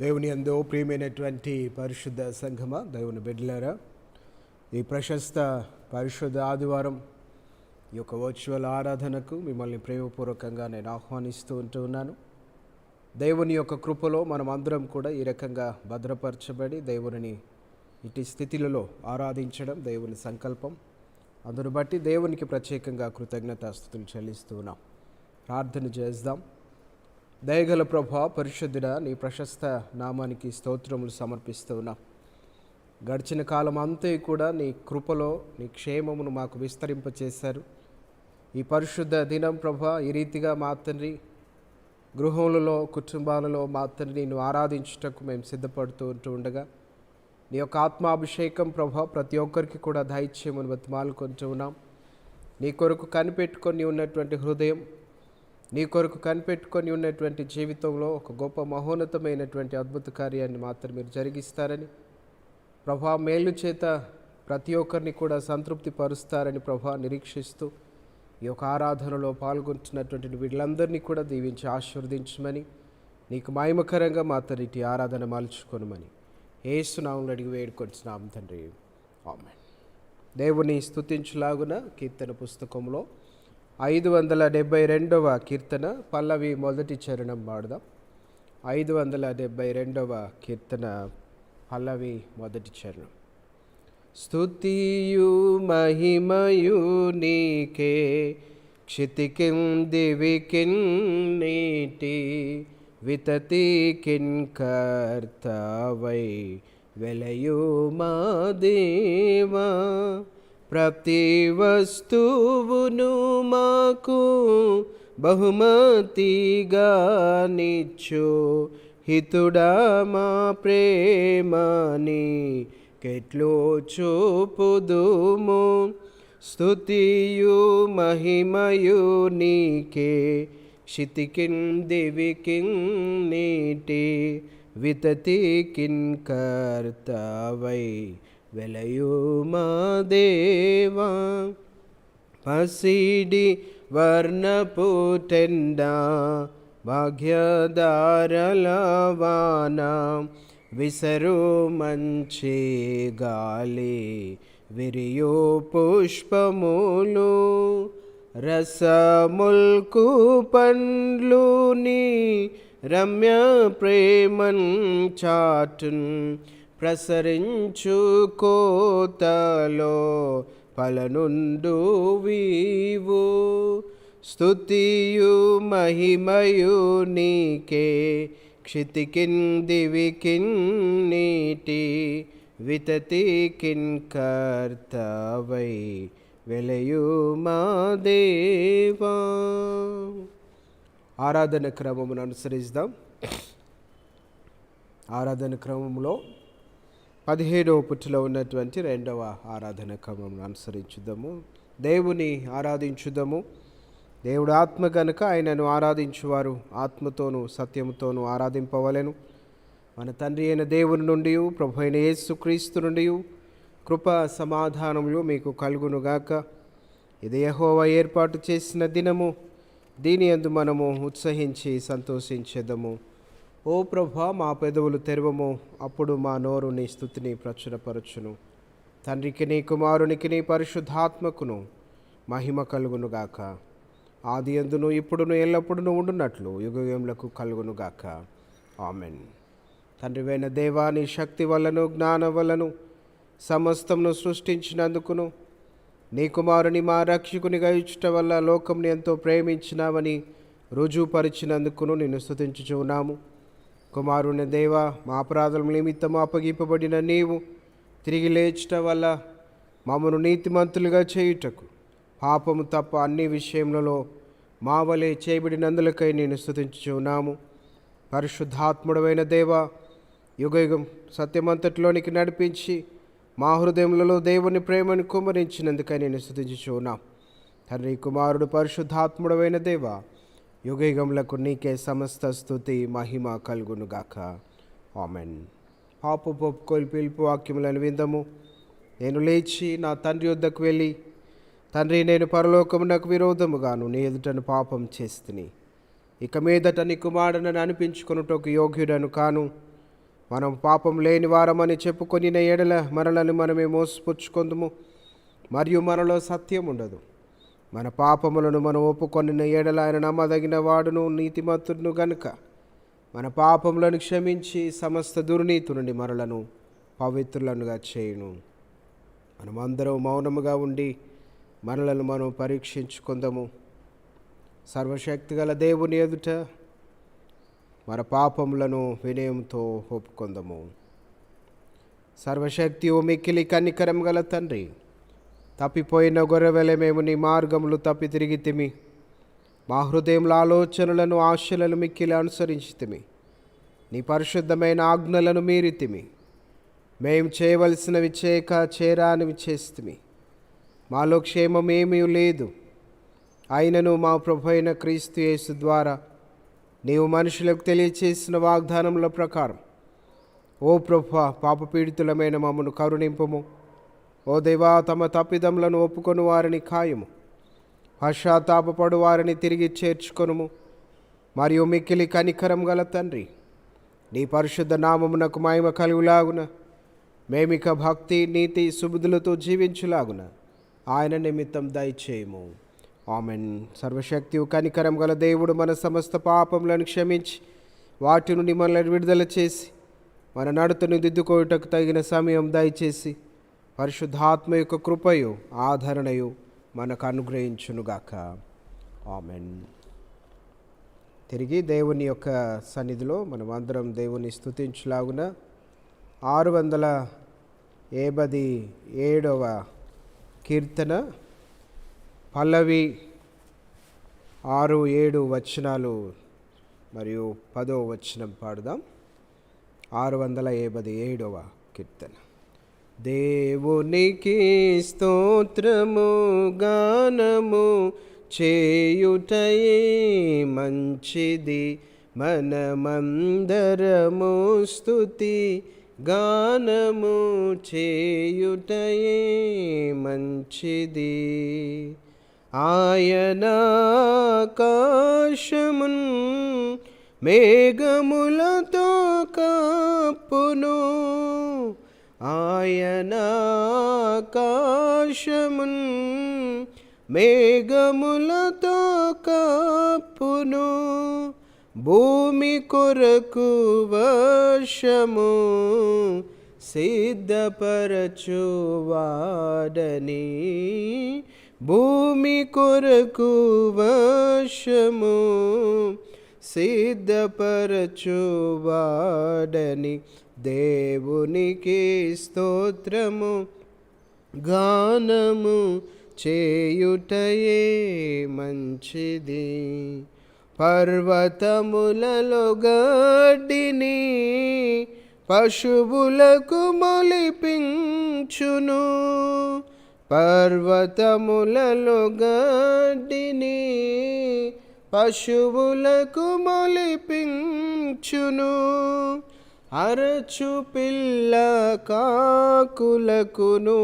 దేవుని యందు ప్రియమైనటువంటి పరిశుద్ధ సంఘమా, దేవుని బిడ్డలారా, ఈ ప్రశస్త పరిశుద్ధ ఆదివారం ఈ యొక్క వర్చువల్ ఆరాధనకు మిమ్మల్ని ప్రేమపూర్వకంగా నేను ఆహ్వానిస్తూ ఉన్నాను. దేవుని యొక్క కృపలో మనం అందరం కూడా ఈ రకంగా భద్రపరచబడి దేవుని ఇటు స్థితిలలో ఆరాధించడం దేవుని సంకల్పం. అందును బట్టి దేవునికి ప్రత్యేకంగా కృతజ్ఞతాస్తుతులు చెల్లిస్తూ ఉన్నాం. ప్రార్థన చేద్దాం. దయగల ప్రభువా, పరిశుద్ధుడా, నీ ప్రశస్త నామానికి స్తోత్రములు సమర్పిస్తూ ఉన్నాం. గడిచిన కాలం అంతా కూడా నీ కృపలో నీ క్షేమమును మాకు విస్తరింపచేశారు. ఈ పరిశుద్ధ దినం ప్రభువా, ఈ రీతిగా మా తండ్రి గృహములలో కుటుంబాలలో మా తండ్రి నిన్ను ఆరాధించుటకు మేము సిద్ధపడుతూ ఉండగా నీ యొక్క ఆత్మాభిషేకం ప్రభువా ప్రతి ఒక్కరికి కూడా దయచేయమని బతిమాలుకుంటూ ఉన్నాం. నీ కొరకు కనిపెట్టుకొని ఉన్నటువంటి హృదయం, నీ కొరకు కనిపెట్టుకొని ఉన్నటువంటి జీవితంలో ఒక గొప్ప మహోన్నతమైనటువంటి అద్భుత కార్యాన్ని మాత్రం మీరు జరిగిస్తారని ప్రభా, మేలు చేత ప్రతి ఒక్కరిని కూడా సంతృప్తి పరుస్తారని ప్రభా నిరీక్షిస్తూ ఈ యొక్క ఆరాధనలో పాల్గొంటున్నటువంటి వీళ్ళందరినీ కూడా దీవించి ఆశీర్వదించమని, నీకు మహిమకరంగా మాత్రం ఇటు ఆరాధన మలుచుకొనమని యేసు నామములో అడిగి వేడుకొంటున్నాం తండ్రి, ఆమేన్. దేవుని స్తుతించులాగున కీర్తన పుస్తకంలో 572వ కీర్తన పల్లవి మొదటి చరణం పాడదాం. 572వ కీర్తన పల్లవి మొదటి చరణం. స్తుతియు మహిమయు నీకే, క్షితికిన్ దివికిన్ నీటి వితతికిన్ కర్తవై వెలయు మా దేవా. ప్రతి వస్తువును మాకు బహుమతిగా నిచ్చు, హితుడా మా ప్రేమని కెట్లో చూపుదుము. స్తుతియు మహిమయు నీకే, క్షితికిన్ దివికిన్ నీటి వితతికిన్ కర్తవై వెలయు మా దేవా. పసిడి వర్ణపు టెండా భాగ్యదారలవాన విసరు మంచి గాలి విరియు పుష్పములు రసముల్కు పండ్లు నీ రమ్య ప్రేమన్ చాటున్ ప్రసరించు కోతలో పలనుండు వీవు. స్తుతియు మహిమయు నీకే, క్షితికిన్ దివికిన్ నీటి వితతికిన్ కర్తవై వెలయు మా దేవా. ఆరాధన క్రమమును అనుసరిద్దాం. ఆరాధన క్రమంలో 17వ పుట్టులో ఉన్నటువంటి 2వ ఆరాధన క్రమం అనుసరించుదాము. దేవుని ఆరాధించుదాము. దేవుడు ఆత్మ గనుక ఆయనను ఆరాధించువారు ఆత్మతోనూ సత్యముతోనూ ఆరాధింపవలెను. మన తండ్రి అయిన దేవుని నుండి, ప్రభు అయిన యేసుక్రీస్తు నుండి కృప సమాధానములు మీకు కలుగునుగాక. ఇది యెహోవా ఏర్పాటు చేసిన దినము, దీని యందు మనము ఉత్సహించి సంతోషించెదము. ఓ ప్రభా, మా పెదవులు తెరవము, అప్పుడు మా నోరు నీ స్తుతిని ప్రచురపరచును. తండ్రికి నీ కుమారునికి నీ పరిశుద్ధాత్మకును మహిమ కలుగునుగాక. ఆది యందును ఇప్పుడును ఎల్లప్పుడూ ఉండునట్లు యుగయుగములకు కలుగునుగాక. ఆమెన్. తండ్రివైన దేవా, నీ శక్తి వల్లను జ్ఞానం వల్లను సమస్తమును సృష్టించినందుకును, నీ కుమారుని మా రక్షకునిగా ఇచ్చుట వల్ల లోకంని ఎంతో ప్రేమించినావని రుజువుపరిచినందుకును నిన్ను స్తుతించుచున్నాము. కుమారుని దేవా, మా అపరాధముల నిమిత్తము అప్పగింపబడిన నీవు తిరిగి లేచుట వల్ల మమ్మను నీతిమంతులుగా చేయుటకు పాపము తప్ప అన్ని విషయములలో మా వలె చేయబడినందులకై నేను స్తుతించుచున్నాము. పరిశుద్ధాత్ముడవైన దేవా, యుగయుగం సత్యమంతటిలోనికి నడిపించి మా హృదయములలో దేవుని ప్రేమను కుమ్మరించినందుకై నేను స్తుతించుచున్నాం. తండ్రి, కుమారుడు, పరిశుద్ధాత్ముడవైన దేవా, యుగయుగములకు నీకే సమస్త స్తుతి మహిమ కలుగునుగాక. ఆమెన్. పాపపు ఒప్పుకోలు పిలుపు వాక్యములను విందము. నేను లేచి నా తండ్రి వద్దకు వెళ్ళి, తండ్రి, నేను పరలోకమునకు విరోధముగాను నీ ఎదుటను పాపం చేస్తుని, ఇక మీదట నీ కుమారుడని అనిపించుకొనుటకు యోగ్యుడను కాను. మనం పాపం లేని వారమని చెప్పుకొనిన ఎడల మనలను మనమే మోసపుచ్చుకొందుము, మరియు మనలో సత్యం ఉండదు. మన పాపములను మనం ఒప్పుకొనిన ఎడల ఆయన నమ్మదగిన వాడును నీతిమంతుడును గనుక మన పాపములను క్షమించి సమస్త దుర్నీతి నుండి మనలను పవిత్రులనుగా చేయును. మనమందరం మౌనముగా ఉండి మనలను మనం పరీక్షించుకుందాము. సర్వశక్తిగల దేవుని ఎదుట మన పాపములను వినయంతో ఒప్పుకొందాము. సర్వశక్తియు మిక్కిలి కనికరం గల తండ్రి, తప్పిపోయిన గొర్రెవలె మేము నీ మార్గములు తప్పి తిరిగితిమి. మా హృదయముల ఆలోచనలను ఆశలను మిక్కిలి అనుసరించితిమి. నీ పరిశుద్ధమైన ఆజ్ఞలను మీరితిమి. మేము చేయవలసినవి చేయక చేరానివి చేస్తుమి. మాలో క్షేమమేమీ లేదు. అయినను మా ప్రభు అయిన క్రీస్తు యేసు ద్వారా నీవు మనుషులకు తెలియచేసిన వాగ్దానముల ప్రకారం ఓ ప్రభువా, పాపపీడితులమైన మమ్మను కరుణింపుము. ఓ దేవా, తమ తప్పిదములను ఒప్పుకొని వారిని ఖాయము, పశ్చాత్తాపపడు వారిని తిరిగి చేర్చుకొనుము. మరియు మిక్కిలి కనికరం గల తండ్రి, నీ పరిశుద్ధ నామమునకు మహిమ కలుగులాగున మేమిక భక్తి నీతి సుబుద్ధులతో జీవించులాగున ఆయన నిమిత్తం దయచేయము. ఆమెన్. సర్వశక్తియు కనికరం గల దేవుడు మన సమస్త పాపములను క్షమించి వాటి నుండి మనల్ని విడుదల చేసి మన నడతను దిద్దుకోవటకు తగిన సమయం దయచేసి పరిశుద్ధాత్మ యొక్క కృపయు ఆదరణయు మనకు అనుగ్రహించునుగాక. ఆమెన్. తిరిగి దేవుని యొక్క సన్నిధిలో మనం అందరం దేవుని స్తుతించులాగున 687వ కీర్తన పల్లవి 6, 7 వచనాలు మరియు 10వ వచనం పాడుదాం. 687వ కీర్తన. దేవునికి స్తోత్రము గానము చేయుటయే మంచిది, మనమందరము స్తుతి గానము చేయుటయే మంచిది. ఆయన ఆకాశమున్ మేఘములతో కప్పును, ఆయన ఆకాశమున్ మేఘములతో కప్పును. భూమి కొరకు వర్షము సిద్ధపరచువాడని, భూమి కొరకు వర్షము సిద్ధపరచువాడని. దేవునికి స్తోత్రము గానము చేయుటయే మంచిది. పర్వతములలో గడ్డిని పశువులకు మొలిపించును, పర్వతములలో గడ్డిని పశువులకు మొలిపించును. అరచు పిల్ల కాకులకును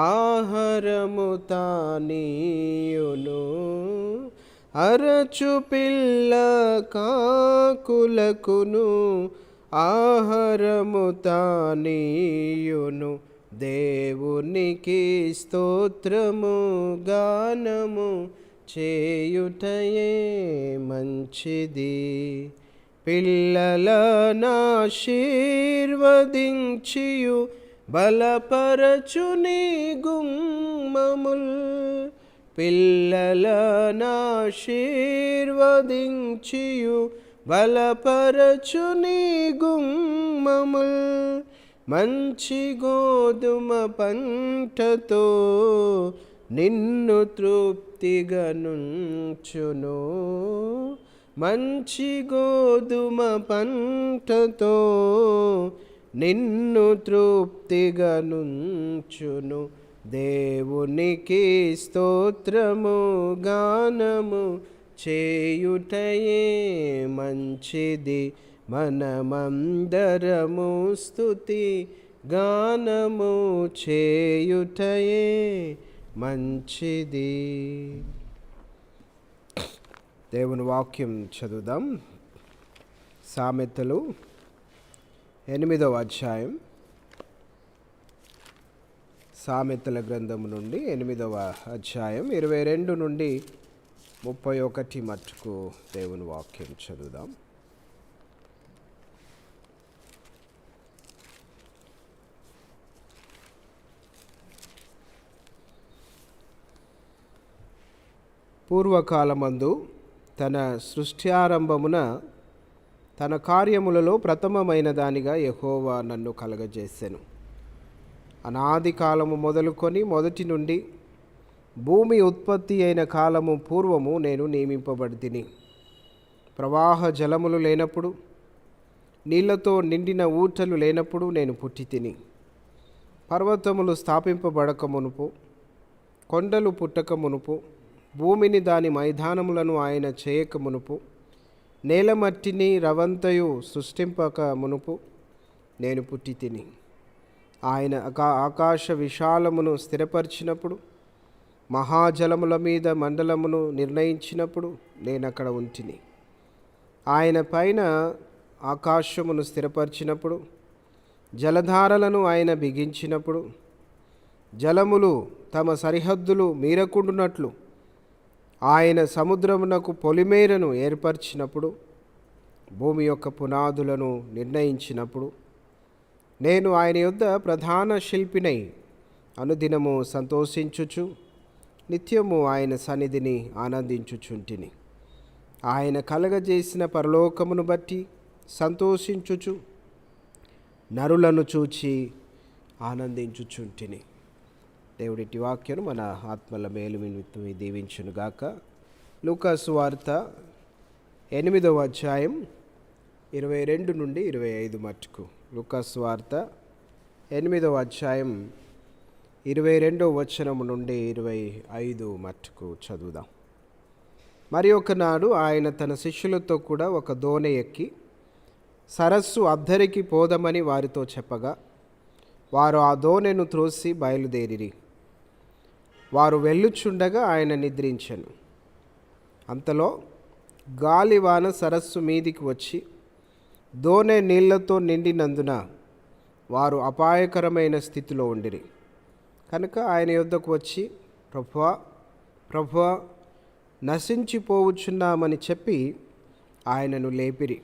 ఆహారము తానీయును, అరచు పిల్ల కాకులకును ఆహారము తానీయును. దేవునికి స్తోత్రము గానము చేయుటయే మంచిది. పిల్లలనాశీర్వదించియు బలపరచుని గుమ్మముల్, పిల్లలనాశీర్వదించియు బలపరచుని గుమ్మముల్. మంచి గోధుమ పంటతో నిన్ను తృప్తిగా నుంచును, మంచి గోధుమ పంటతో నిన్ను తృప్తిగా నుంచును. దేవునికి స్తోత్రము గానము చేయుటయే మంచిది, మనమందరము స్తుతి గానము చేయుటయే మంచిది. దేవుని వాక్యం చదువుదాం. సామెతలు 8వ అధ్యాయం సామెతల గ్రంథము నుండి 8వ అధ్యాయం 22 నుండి 31 మట్టుకు దేవుని వాక్యం చదువుదాం. పూర్వకాలమందు తన సృష్ట్యారంభమున తన కార్యములలో ప్రథమమైన దానిగా యెహోవా నన్ను కలగజేసెను. అనాది కాలము మొదలుకొని మొదటి నుండి భూమి ఉత్పత్తి అయిన కాలము పూర్వము నేను నియమింపబడితిని. ప్రవాహ జలములు లేనప్పుడు, నీళ్లతో నిండిన ఊటలు లేనప్పుడు నేను పుట్టితిని. పర్వతములు స్థాపింపబడక మునుపు, కొండలు పుట్టక మునుపు, భూమిని దాని మైదానములను ఆయన చేయక మునుపు, నేలమట్టిని రవంతయు సృష్టింపక మునుపు నేను పుట్టితిని. ఆయన ఆకాశ విశాలమును స్థిరపరిచినప్పుడు, మహాజలముల మీద మండలమును నిర్ణయించినప్పుడు నేనక్కడ ఉంటిని. ఆయన పైన ఆకాశమును స్థిరపరిచినప్పుడు, జలధారలను ఆయన బిగించినప్పుడు, జలములు తమ సరిహద్దులు మీరకుండునట్లు ఆయన సముద్రమునకు పొలిమేరను ఏర్పరిచినప్పుడు, భూమి యొక్క పునాదులను నిర్ణయించినప్పుడు, నేను ఆయన యొద్ద ప్రధాన శిల్పినై అనుదినము సంతోషించుచు నిత్యము ఆయన సన్నిధిని ఆనందించుచుంటిని. ఆయన కలగజేసిన పరలోకమును బట్టి సంతోషించుచు నరులను చూచి ఆనందించుచుంటిని. దేవుడిటి వాక్యను మన ఆత్మల మేలు నిమిత్తం దీవించునుగాక. లూకాసు వార్త 8వ అధ్యాయం 22 నుండి 25 మట్టుకు. లూకాసు వార్త 8వ అధ్యాయం 22వ వచనము నుండి 25 మట్టుకు చదువుదాం. మరి ఒకనాడు ఆయన తన శిష్యులతో కూడా ఒక దోణి ఎక్కి సరస్సు అద్దరికి పోదమని వారితో చెప్పగా, వారు ఆ దోణెను త్రోసి బయలుదేరిరి. వారు వెళ్ళుచుండగా ఆయన నిద్రించెను. అంతలో గాలివాన సరస్సు మీదికి వచ్చి దోణె నీళ్లతో నిండినందున వారు అపాయకరమైన స్థితిలో ఉండిరి. కనుక ఆయన యొద్దకు వచ్చి, ప్రభువా, ప్రభువా, నశించిపోవచ్చున్నామని చెప్పి ఆయనను లేపిరి.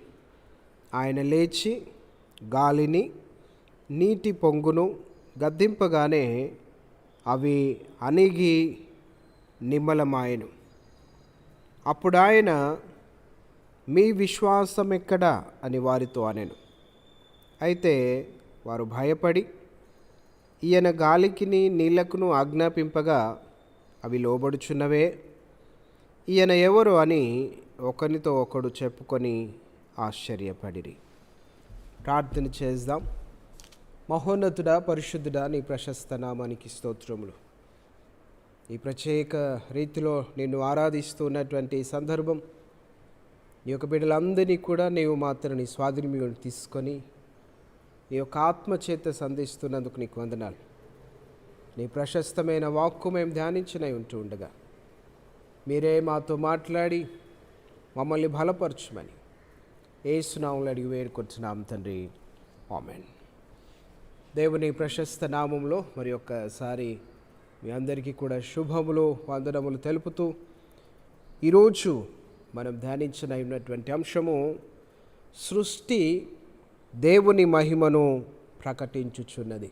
ఆయన లేచి గాలిని నీటి పొంగును గద్దింపగానే అవి అణిగి నిమ్మలమాయెను. అప్పుడు ఆయన, మీ విశ్వాసం ఎక్కడా అని వారితో అనెను. అయితే వారు భయపడి ఈయన గాలికిని నీళ్లకును ఆజ్ఞాపింపగా అవి లోబడుచున్నవే, ఈయన ఎవరు అని ఒకరితో ఒకడు చెప్పుకొని ఆశ్చర్యపడిరి. ప్రార్థన చేద్దాం. మహోన్నతుడా, పరిశుద్ధుడా, నీ ప్రశస్త నామానికి స్తోత్రములు. ఈ ప్రత్యేక రీతిలో నిన్ను ఆరాధిస్తున్నటువంటి సందర్భం, నీ యొక్క బిడ్డలందరినీ కూడా నీవు మాత్రం నీ స్వాధీనంలో తీసుకొని నీ యొక్క ఆత్మచేత సంధిస్తున్నందుకు నీకు వందనాలు. నీ ప్రశస్తమైన వాక్కు మేము ధ్యానించినై ఉంటూ ఉండగా మీరే మాతో మాట్లాడి మమ్మల్ని బలపరచుమని యేసు నామములో అడిగి వేడుకొంటున్నాం తండ్రి, ఆమేన్. దేవుని ప్రశస్త నామంలో మరి ఒక్కసారి మీ అందరికీ కూడా శుభములు, వందనములు తెలుపుతూ ఈరోజు మనం ధ్యానించనటువంటి అంశము సృష్టి దేవుని మహిమను ప్రకటించుచున్నది.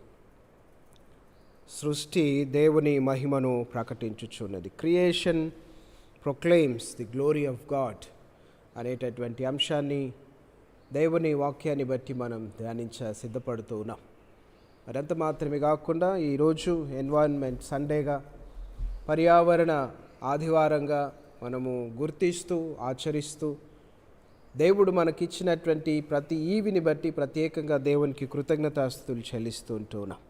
సృష్టి దేవుని మహిమను ప్రకటించుచున్నది. Creation proclaims the glory of God అనేటటువంటి అంశాన్ని దేవుని వాక్యాన్ని బట్టి మనం ధ్యానించ సిద్ధపడుతూ ఉన్నాం. మరంత మాత్రమే కాకుండా ఈరోజు ఎన్వైరన్మెంట్ సండేగా, పర్యావరణ ఆదివారంగా మనము గుర్తిస్తూ ఆచరిస్తూ దేవుడు మనకిచ్చినటువంటి ప్రతి ఈవిని బట్టి ప్రత్యేకంగా దేవునికి కృతజ్ఞతాస్తుతులు చెల్లిస్తూ ఉంటున్నాం.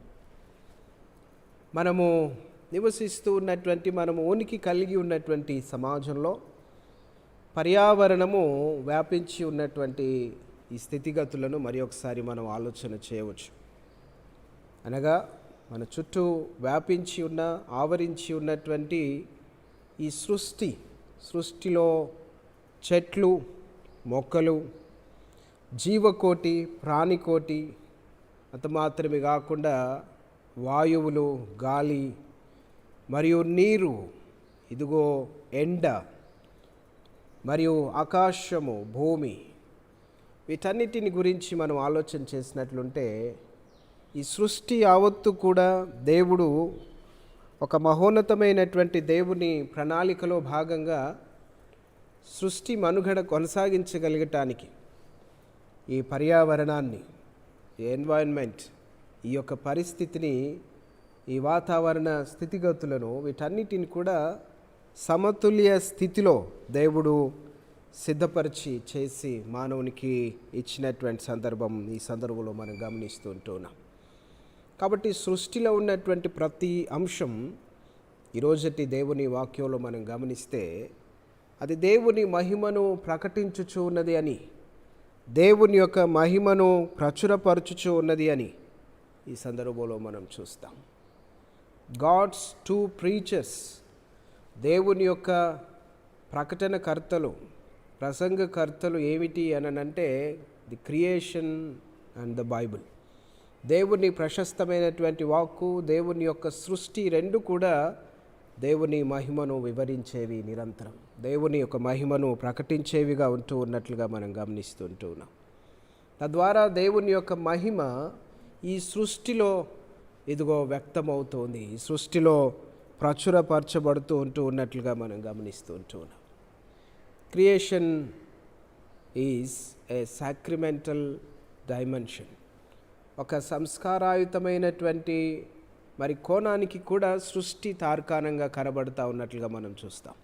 మనము నివసిస్తూ ఉన్నటువంటి, మనము ఉనికి కలిగి ఉన్నటువంటి సమాజంలో పర్యావరణము వ్యాపించి ఉన్నటువంటి ఈ స్థితిగతులను మరి ఒకసారి మనం ఆలోచన చేయవచ్చు. అనగా మన చుట్టూ వ్యాపించి ఉన్న, ఆవరించి ఉన్నటువంటి ఈ సృష్టిలో చెట్లు, మొక్కలు, జీవకోటి, ప్రాణికోటి, అంత మాత్రమే కాకుండా వాయువులు, గాలి మరియు నీరు, ఇదిగో ఎండ మరియు ఆకాశము, భూమి, వీటన్నిటిని గురించి మనం ఆలోచన చేసినట్లుంటే ఈ సృష్టి యావత్తు కూడా దేవుడు ఒక మహోన్నతమైనటువంటి దేవుని ప్రణాళికలో భాగంగా సృష్టి మనుగడ కొనసాగించగలగటానికి ఈ పర్యావరణాన్ని, ఈ ఎన్వైరన్మెంట్, ఈ యొక్క పరిస్థితిని, ఈ వాతావరణ స్థితిగతులను, వీటన్నిటిని కూడా సమతుల్య స్థితిలో దేవుడు సిద్ధపరిచి చేసి మానవునికి ఇచ్చినటువంటి సందర్భం ఈ సందర్భంలో మనం గమనిస్తూ ఉంటున్నాం. కాబట్టి సృష్టిలో ఉన్నటువంటి ప్రతి అంశం ఈరోజటి దేవుని వాక్యంలో మనం గమనిస్తే అది దేవుని మహిమను ప్రకటించుచు ఉన్నది అని, దేవుని యొక్క మహిమను ప్రచురపరచుచు ఉన్నది అని ఈ సందర్భంలో మనం చూస్తాం. గాడ్స్ టూ ప్రీచర్స్, దేవుని యొక్క ప్రకటనకర్తలు, ప్రసంగకర్తలు ఏమిటి అనంటే the creation and the Bible. దేవుని ప్రశస్తమైనటువంటి వాక్కు, దేవుని యొక్క సృష్టి రెండు కూడా దేవుని మహిమను వివరించేవి, నిరంతరం దేవుని యొక్క మహిమను ప్రకటించేవిగా ఉంటూ ఉన్నట్లుగా మనం గమనిస్తుంటూ ఉన్నాం. తద్వారా దేవుని యొక్క మహిమ ఈ సృష్టిలో ఇదిగో వ్యక్తమవుతోంది, ఈ సృష్టిలో ప్రచురపరచబడుతూ ఉన్నట్లుగా మనం గమనిస్తూ ఉన్నాం. Creation is a sacramental dimension. ఒక సంస్కారాయుతమైనటువంటి మరి కోణానికి కూడా సృష్టి తార్కాణంగా కనబడుతూ ఉన్నట్లుగా మనం చూస్తాం.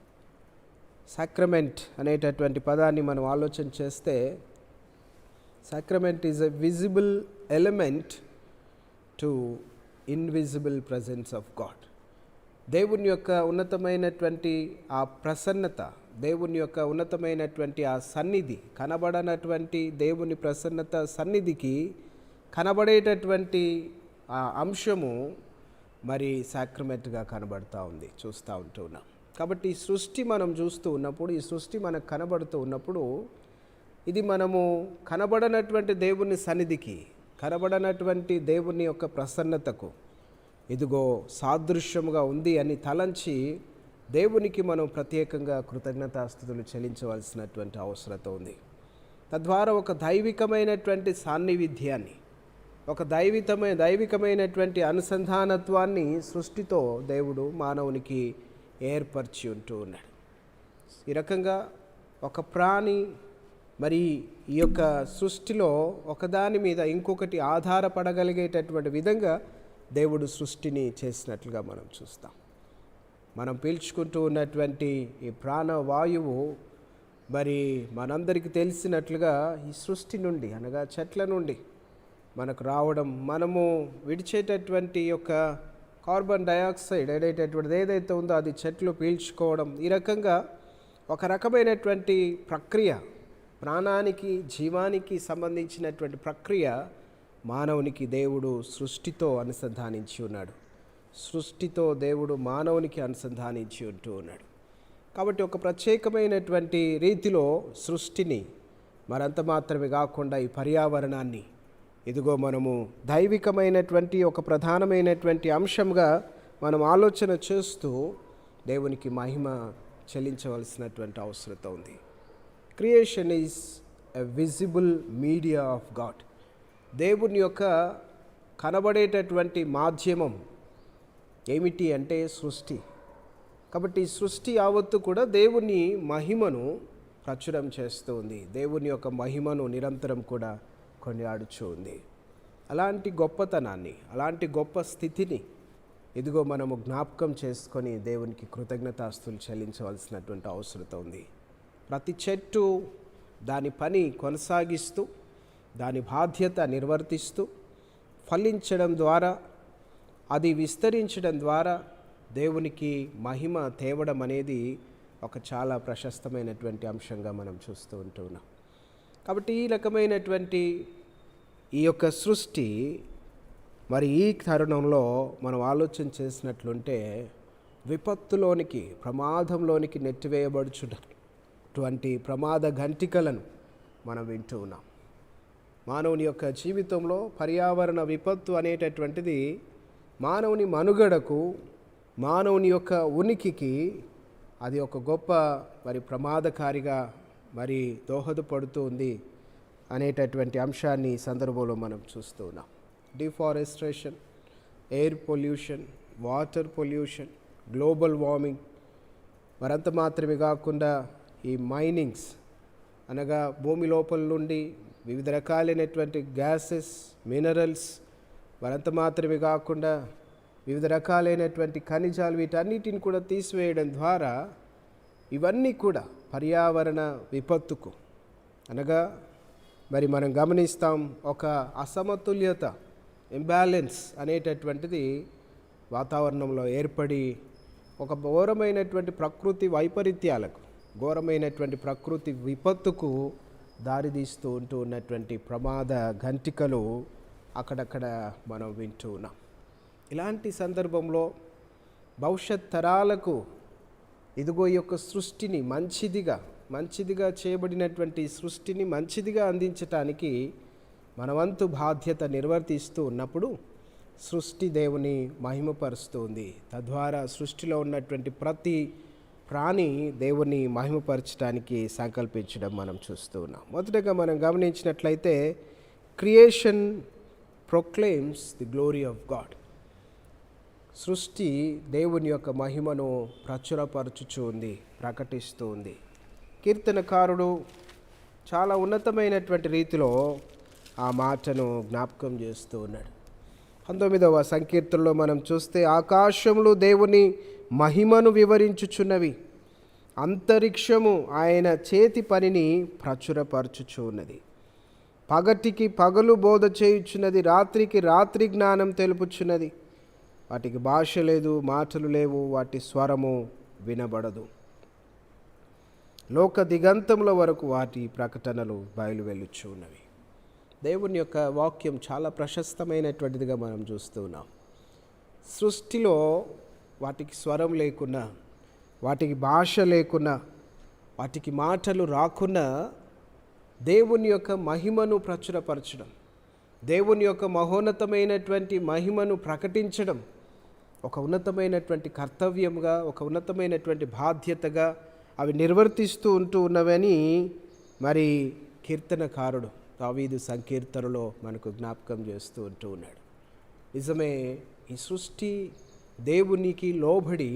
సాక్రమెంట్ అనేటటువంటి పదాన్ని మనం ఆలోచన చేస్తే, sacrament is a visible element to invisible presence of God. దేవుని యొక్క ఉన్నతమైనటువంటి ఆ ప్రసన్నత, దేవుని యొక్క ఉన్నతమైనటువంటి ఆ సన్నిధి, కనబడనటువంటి దేవుని ప్రసన్నత సన్నిధికి కనబడేటటువంటి ఆ అంశము మరి సాక్రమెంట్గా కనబడుతూ ఉంది, చూస్తూ ఉంటున్నాం. కాబట్టి ఈ సృష్టి మనం చూస్తూ ఉన్నప్పుడు, ఈ సృష్టి మనకు కనబడుతూ ఉన్నప్పుడు, ఇది మనము కనబడనటువంటి దేవుని సన్నిధికి, కనబడనటువంటి దేవుని యొక్క ప్రసన్నతకు ఇదిగో సాదృశ్యముగా ఉంది అని తలంచి దేవునికి మనం ప్రత్యేకంగా కృతజ్ఞతాస్తుతులు చెల్లించవలసినటువంటి అవసరత ఉంది. తద్వారా ఒక దైవికమైనటువంటి సాన్నిహిత్యాన్ని, ఒక దైవికమైనటువంటి అనుసంధానత్వాన్ని సృష్టితో దేవుడు మానవునికి ఏర్పరిచి ఉంటూ ఉన్నాడు. ఈ రకంగా ఒక ప్రాణి మరి ఈ యొక్క సృష్టిలో ఒకదాని మీద ఇంకొకటి ఆధారపడగలిగేటటువంటి విధంగా దేవుడు సృష్టిని చేసినట్లుగా మనం చూస్తాం. మనం పీల్చుకుంటూ ఉన్నటువంటి ఈ ప్రాణవాయువు మరి మనందరికీ తెలిసినట్లుగా ఈ సృష్టి నుండి, అనగా చెట్ల నుండి మనకు రావడం, మనము విడిచేటటువంటి యొక్క కార్బన్ డయాక్సైడ్ అనేటటువంటిది ఏదైతే ఉందో అది చెట్లు పీల్చుకోవడం, ఈ రకంగా ఒక రకమైనటువంటి ప్రక్రియ, ప్రాణానికి, జీవానికి సంబంధించినటువంటి ప్రక్రియ మానవునికి దేవుడు సృష్టితో అనుసంధానించి ఉన్నాడు. సృష్టితో దేవుడు మానవునికి అనుసంధానించి ఉంటూ ఉన్నాడు. కాబట్టి ఒక ప్రత్యేకమైనటువంటి రీతిలో సృష్టిని, మరంత మాత్రమే కాకుండా ఈ పర్యావరణాన్ని ఇదిగో మనము దైవికమైనటువంటి ఒక ప్రధానమైనటువంటి అంశంగా మనం ఆలోచన చేస్తూ దేవునికి మహిమ చెల్లించవలసినటువంటి అవసరత ఉంది. Creation is a visible media of God. దేవుని యొక్క కనబడేటటువంటి మాధ్యమం ఏమిటి అంటే సృష్టి. కాబట్టి సృష్టి యావత్తు కూడా దేవుని మహిమను ప్రచురం చేస్తూ ఉంది, దేవుని యొక్క మహిమను నిరంతరం కూడా కొనియాడుచూ ఉంది. అలాంటి గొప్పతనాన్ని, అలాంటి గొప్ప స్థితిని ఇదిగో మనము జ్ఞాపకం చేసుకొని దేవునికి కృతజ్ఞతాస్తులు చెల్లించవలసినటువంటి అవసరత ఉంది. ప్రతి చెట్టు దాని పని కొనసాగిస్తూ, దాని బాధ్యత నిర్వర్తిస్తూ, ఫలించడం ద్వారా, అది విస్తరించడం ద్వారా దేవునికి మహిమ తేవడం అనేది ఒక చాలా ప్రశస్తమైనటువంటి అంశంగా మనం చూస్తూ ఉంటున్నాం. కాబట్టి ఈ రకమైనటువంటి ఈ యొక్క సృష్టి మరి ఈ తరుణంలో మనం ఆలోచన చేసినట్లుంటే విపత్తులోనికి, ప్రమాదంలోనికి నెట్టివేయబడుచున్నటువంటి ప్రమాద ఘంటికలను మనం వింటూ ఉన్నాం. మానవుని యొక్క జీవితంలో పర్యావరణ విపత్తు అనేటటువంటిది మానవుని మనుగడకు, మానవుని యొక్క ఉనికికి అది ఒక గొప్ప ప్రమాదకారిగా దోహదపడుతూ ఉంది అనేటటువంటి అంశాన్ని ఈ సందర్భంలో మనం చూస్తూ ఉన్నాం. Deforestation, air pollution, water pollution, global warming, మరంత మాత్రమే కాకుండా ఈ మైనింగ్స్ అనగా భూమి లోపల నుండి వివిధ రకాలైనటువంటి గ్యాసెస్, మినరల్స్, మరంత మాత్రమే కాకుండా వివిధ రకాలైనటువంటి ఖనిజాలు, వీటన్నిటిని కూడా తీసివేయడం ద్వారా ఇవన్నీ కూడా పర్యావరణ విపత్తుకు అనగా మనం గమనిస్తాం, ఒక అసమతుల్యత, ఇంబ్యాలెన్స్ అనేటటువంటిది వాతావరణంలో ఏర్పడి ఒక ఘోరమైనటువంటి ప్రకృతి వైపరీత్యాలకు, ఘోరమైనటువంటి ప్రకృతి విపత్తుకు దారితీస్తూ ఉన్నటువంటి ప్రమాద గంటికలు అక్కడక్కడ మనం వింటూ ఉన్నాం. ఇలాంటి సందర్భంలో భవిష్యత్ తరాలకు ఇదిగో ఈ యొక్క సృష్టిని మంచిదిగా చేయబడినటువంటి సృష్టిని మంచిదిగా అందించటానికి మనవంతు బాధ్యత నిర్వర్తిస్తూ ఉన్నప్పుడు సృష్టి దేవుని మహిమపరుస్తుంది. తద్వారా సృష్టిలో ఉన్నటువంటి ప్రతి ప్రాణి దేవుని మహిమపరచడానికి సంకల్పించడం మనం చూస్తూ ఉన్నాం. మొదటగా మనం గమనించినట్లయితే creation proclaims the glory of God. సృష్టి దేవుని యొక్క మహిమను ప్రచురపరచుచూ ఉంది, ప్రకటిస్తూ ఉంది. కీర్తనకారుడు చాలా ఉన్నతమైనటువంటి రీతిలో ఆ మాటను జ్ఞాపకం చేస్తూ ఉన్నాడు. 19వ సంకీర్తనలో మనం చూస్తే, ఆకాశములు దేవుని మహిమను వివరించుచున్నవి, అంతరిక్షము ఆయన చేతి పనిని ప్రచురపరచుచున్నది. పగటికి పగలు బోధ చేయుచున్నది, రాత్రికి రాత్రి జ్ఞానం తెలుపుచున్నది. వాటికి భాష లేదు, మాటలు లేవు, వాటి స్వరము వినబడదు. లోక దిగంతముల వరకు వాటి ప్రకటనలు బయలువెళ్ళుచు ఉన్నవి. దేవుని యొక్క వాక్యం చాలా ప్రశస్తమైనటువంటిదిగా మనం చూస్తూ ఉన్నాం. సృష్టిలో వాటికి స్వరం లేకున్నా, వాటికి భాష లేకున్నా, వాటికి మాటలు రాకున్నా దేవుని యొక్క మహిమను ప్రచురపరచడం, దేవుని యొక్క మహోన్నతమైనటువంటి మహిమను ప్రకటించడం ఒక ఉన్నతమైనటువంటి కర్తవ్యంగా, ఒక ఉన్నతమైనటువంటి బాధ్యతగా అవి నిర్వర్తిస్తూ ఉన్నవని కీర్తనకారుడు దావీదు సంకీర్తనలో మనకు జ్ఞాపకం చేస్తూ ఉన్నాడు. నిజమే, ఈ సృష్టి దేవునికి లోబడి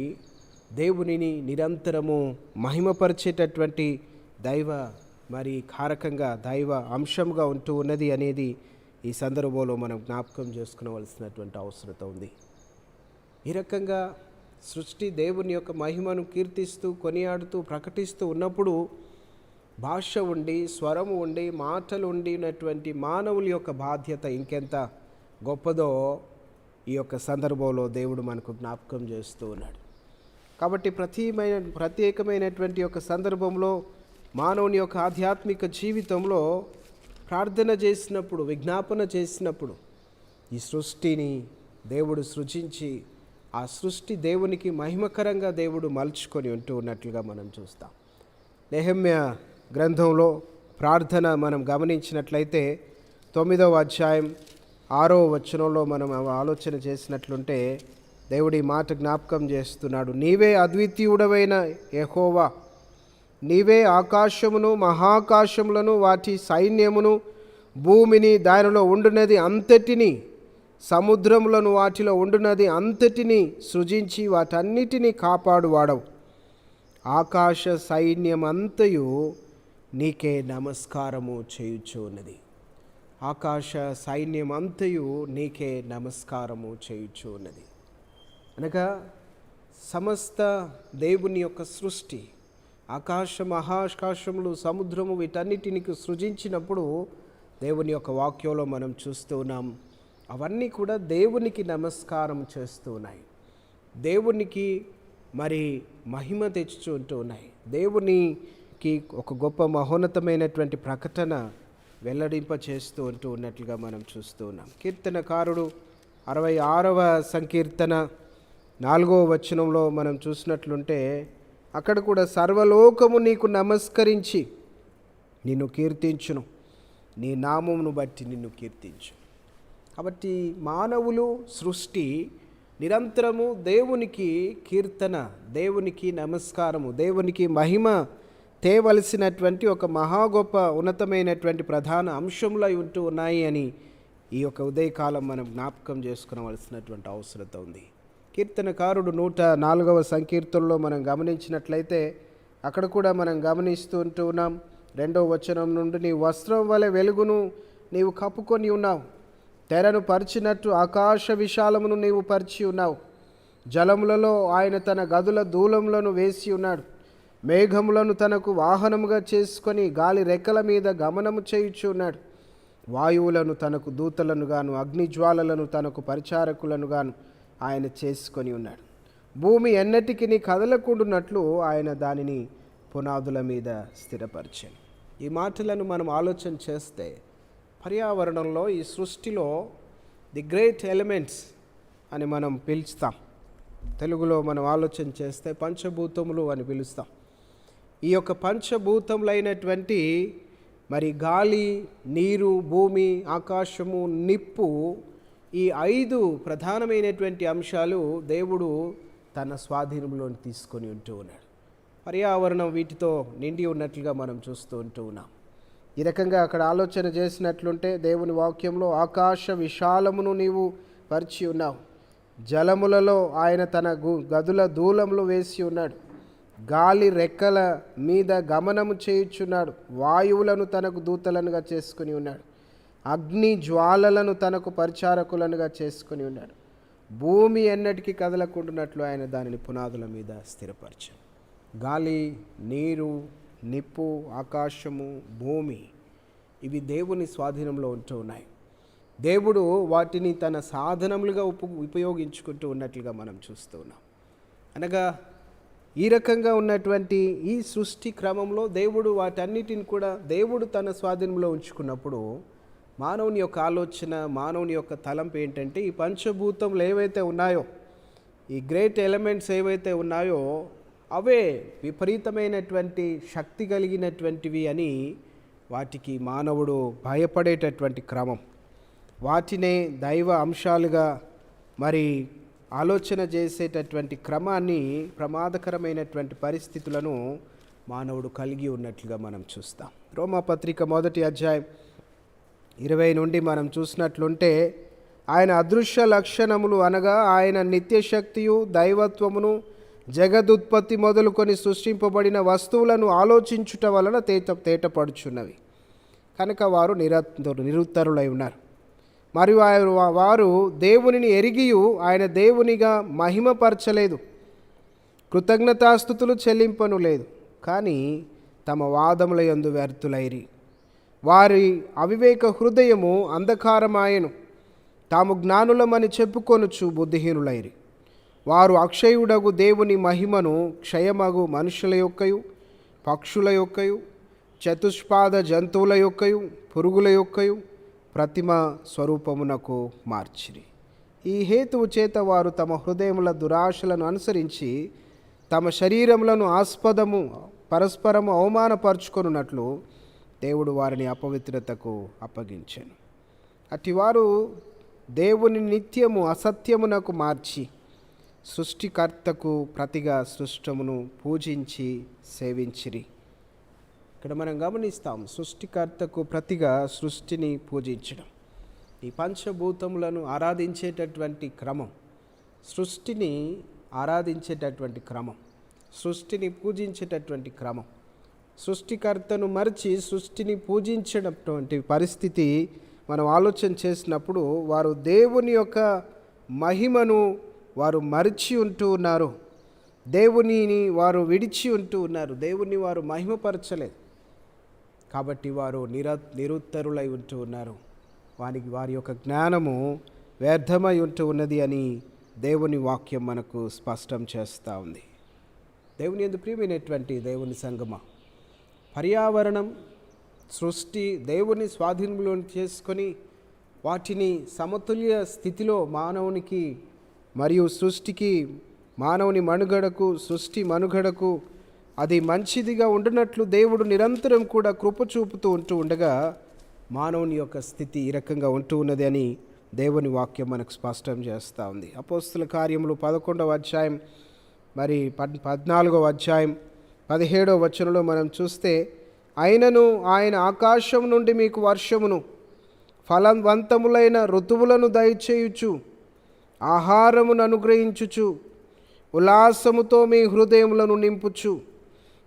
దేవునిని నిరంతరము మహిమపరిచేటటువంటి దైవ కారకంగా, దైవ అంశంగా ఉంటూ ఉన్నది అనేది ఈ సందర్భంలో మనం జ్ఞాపకం చేసుకునవలసినటువంటి అవసరత ఉంది. ఈ రకంగా సృష్టి దేవుని యొక్క మహిమను కీర్తిస్తూ, కొనియాడుతూ, ప్రకటిస్తూ ఉన్నప్పుడు భాష ఉండి, స్వరము ఉండి, మాటలు ఉండినటువంటి మానవుల యొక్క బాధ్యత ఇంకెంత గొప్పదో ఈ యొక్క సందర్భంలో దేవుడు మనకు జ్ఞాపకం చేస్తూ ఉన్నాడు. కాబట్టి ప్రత్యేకమైనటువంటి యొక్క సందర్భంలో మానవుని యొక్క ఆధ్యాత్మిక జీవితంలో ప్రార్థన చేసినప్పుడు, విజ్ఞాపన చేసినప్పుడు ఈ సృష్టిని దేవుడు సృజించి ఆ సృష్టి దేవునికి మహిమకరంగా దేవుడు మలుచుకొని ఉన్నట్లుగా మనం చూస్తాం. నెహెమ్యా గ్రంథంలో ప్రార్థన మనం గమనించినట్లయితే 9వ అధ్యాయం 6వ వచనంలో మనం ఆలోచన చేసినట్లుంటే దేవుడి మాట జ్ఞాపకం చేస్తున్నాడు. నీవే అద్వితీయుడవైన యెహోవా, నీవే ఆకాశమును మహాకాశములను వాటి సైన్యమును భూమిని దానిలో ఉండునది అంతటిని సముద్రములను వాటిలో ఉండునది అంతటిని సృజించి వాటన్నిటినీ కాపాడువాడవు. ఆకాశ సైన్యమంతయు నీకే నమస్కారము చేయుచు ఉన్నది. ఆకాశ సైన్యమంతయు నీకే నమస్కారము చేయుచు ఉన్నది. అనగా సమస్త దేవుని యొక్క సృష్టి, ఆకాశ మహాకాశములు, సముద్రము, వీటన్నిటిని సృజించినప్పుడు దేవుని యొక్క వాక్యంలో మనం చూస్తూ ఉన్నాం, అవన్నీ కూడా దేవునికి నమస్కారం చేస్తూ ఉన్నాయి, దేవునికి మహిమ తెచ్చుకుంటూ ఉన్నాయి, దేవునికి ఒక గొప్ప మహోన్నతమైనటువంటి ప్రకటన వెల్లడింప చేస్తూ ఉన్నట్లుగా మనం చూస్తూ ఉన్నాం. కీర్తనకారుడు 66వ సంకీర్తన 4వ వచనంలో మనం చూసినట్లుంటే అక్కడ కూడా సర్వలోకము నీకు నమస్కరించి నిన్ను కీర్తించును, నీ నామమును బట్టి నిన్ను కీర్తించు. కాబట్టి మానవులు సృష్టి నిరంతరము దేవునికి కీర్తన, దేవునికి నమస్కారము, దేవునికి మహిమ తేవలసినటువంటి ఒక మహా గొప్ప ఉన్నతమైనటువంటి ప్రధాన అంశములై ఉంటూ ఉన్నాయి అని ఈ యొక్క ఉదయకాలం మనం జ్ఞాపకం చేసుకునవలసినటువంటి అవసరత ఉంది. కీర్తనకారుడు 104వ సంకీర్తనలో మనం గమనించినట్లయితే అక్కడ కూడా మనం గమనిస్తూ ఉన్నాం. 2వ వచనం నుండి, నీ వస్త్రం వలె వెలుగును నీవు కప్పుకొని ఉన్నావు, తెరను పరిచినట్టు ఆకాశ విశాలమును నీవు పరిచి ఉన్నావు. జలములలో ఆయన తన గదుల దూలములను వేసి ఉన్నాడు. మేఘములను తనకు వాహనముగా చేసుకొని గాలి రెక్కల మీద గమనము చేయుచు ఉన్నాడు. వాయువులను తనకు దూతలను గాను, అగ్నిజ్వాలలను తనకు పరిచారకులను గాను ఆయన చేసుకొని ఉన్నాడు. భూమి ఎన్నటికి కదలకుండునట్లు ఆయన దానిని పునాదుల మీద స్థిరపరిచాను. ఈ మాటలను మనం ఆలోచన చేస్తే పర్యావరణంలో, ఈ సృష్టిలో ది గ్రేట్ ఎలిమెంట్స్ అని మనం పిలుస్తాం. తెలుగులో మనం ఆలోచన చేస్తే పంచభూతములు అని పిలుస్తాం. ఈ యొక్క పంచభూతములైనటువంటి మరి గాలి, నీరు, భూమి, ఆకాశము, నిప్పు, ఈ 5 ప్రధానమైనటువంటి అంశాలు దేవుడు తన స్వాధీనంలోని తీసుకొని ఉంటూ ఉన్నాడు. పర్యావరణం వీటితో నిండి ఉన్నట్లుగా మనం చూస్తూ ఉన్నాం. ఈ రకంగా అక్కడ ఆలోచన చేసినట్లుంటే దేవుని వాక్యంలో ఆకాశ విశాలమును నీవు పరిచి ఉన్నావు. జలములలో ఆయన తన గదుల దూలములు వేసి ఉన్నాడు. గాలి రెక్కల మీద గమనము చేయుచున్నాడు. వాయువులను తనకు దూతలనుగా చేసుకుని ఉన్నాడు. అగ్ని జ్వాలలను తనకు పరిచారకులనుగా చేసుకుని ఉన్నాడు. భూమి ఎన్నటికీ కదలకుండానట్లు ఆయన దానిని పునాదుల మీద స్థిరపరిచాడు. గాలి, నీరు, నిప్పు, ఆకాశము, భూమి ఇవి దేవుని స్వాధీనంలో ఉంటూ ఉన్నాయి. దేవుడు వాటిని తన సాధనములుగా ఉపయోగించుకుంటూ ఉన్నట్లుగా మనం చూస్తూ ఉన్నాం. అనగా ఈ రకంగా ఉన్నటువంటి ఈ సృష్టి క్రమంలో దేవుడు వాటన్నిటిని కూడా దేవుడు తన స్వాధీనంలో ఉంచుకున్నప్పుడు మానవుని యొక్క ఆలోచన, మానవుని యొక్క తలంపు ఏంటంటే, ఈ పంచభూతములు ఏవైతే ఉన్నాయో, ఈ గ్రేట్ ఎలిమెంట్స్ ఏవైతే ఉన్నాయో అవే విపరీతమైనటువంటి శక్తి కలిగినటువంటివి అని వాటికి మానవుడు భయపడేటటువంటి క్రమం, వాటినే దైవ అంశాలుగా మరి ఆలోచన చేసేటటువంటి క్రమాన్ని, ప్రమాదకరమైనటువంటి పరిస్థితులను మానవుడు కలిగి ఉన్నట్లుగా మనం చూస్తాం. రోమాపత్రిక 1వ అధ్యాయం 20 నుండి మనం చూసినట్లుంటే, ఆయన అదృశ్య లక్షణములు అనగా ఆయన నిత్యశక్తియు దైవత్వమును జగదుత్పత్తి మొదలుకొని సృష్టింపబడిన వస్తువులను ఆలోచించుట వలన తేటపడుచున్నవి కనుక వారు నిరుత్తరులై ఉన్నారు. మరియు వారు దేవునిని ఎరిగియు ఆయన దేవునిగా మహిమపరచలేదు, కృతజ్ఞతాస్తుతులు చెల్లింపను లేదు, కానీ తమ వాదముల యందు వ్యర్థులైరి. వారి అవివేక హృదయము అంధకారమాయను, తాము జ్ఞానులమని చెప్పుకొనుచు బుద్ధిహీనులైరి. వారు అక్షయుడగు దేవుని మహిమను క్షయమగు మనుషుల యొక్కయు, పక్షుల యొక్కయు, చతుష్పాద జంతువుల యొక్కయు, పురుగుల యొక్కయు ప్రతిమ స్వరూపమునకు మార్చిరి. ఈ హేతువు చేత వారు తమ హృదయముల దురాశలను అనుసరించి తమ శరీరములను ఆస్పదము పరస్పరము అవమానపరుచుకొనున్నట్లు దేవుడు వారిని అపవిత్రతకు అప్పగించాను. అటివారు దేవుని నిత్యము అసత్యమునకు మార్చి సృష్టికర్తకు ప్రతిగా సృష్టమును పూజించి సేవించిరి. ఇక్కడ మనం గమనిస్తాం, సృష్టికర్తకు ప్రతిగా సృష్టిని పూజించడం, ఈ పంచభూతములను ఆరాధించేటటువంటి క్రమం, సృష్టిని ఆరాధించేటటువంటి క్రమం, సృష్టిని పూజించేటటువంటి క్రమం, సృష్టికర్తను మరిచి సృష్టిని పూజించేటటువంటి పరిస్థితి మనం ఆలోచన చేసినప్పుడు వారు దేవుని యొక్క మహిమను వారు మరిచి ఉంటూ ఉన్నారు, దేవునిని వారు విడిచి ఉంటూ ఉన్నారు, దేవుని వారు మహిమపరచలేదు. కాబట్టి వారు నిరుత్తరులై ఉంటూ ఉన్నారు, వారి యొక్క జ్ఞానము వ్యర్థమై ఉంటూ ఉన్నది అని దేవుని వాక్యం మనకు స్పష్టం చేస్తూ ఉంది. దేవుని యందు ప్రియమైనటువంటి దేవుని సంగమా, పర్యావరణం, సృష్టి దేవుని స్వాధీనంలో చేసుకొని వాటిని సమతుల్య స్థితిలో మానవునికి మరియు సృష్టికి, మానవుని మనుగడకు, సృష్టి మనుగడకు అది మంచిదిగా ఉండినట్లు దేవుడు నిరంతరం కూడా కృప చూపుతూ ఉంటూ ఉండగా, మానవుని యొక్క స్థితి ఈ రకంగా ఉంటూ ఉన్నది అని దేవుని వాక్యం మనకు స్పష్టం చేస్తూ ఉంది. అపోస్తుల కార్యములు 11వ అధ్యాయం మరి 14వ అధ్యాయం 17వ వచనంలో మనం చూస్తే, అయినను ఆయన ఆకాశం నుండి మీకు వర్షమును ఫలవంతములైన ఋతువులను దయచేయుచు ఆహారమును అనుగ్రహించుచు ఉల్లాసముతో మీ హృదయములను నింపుచు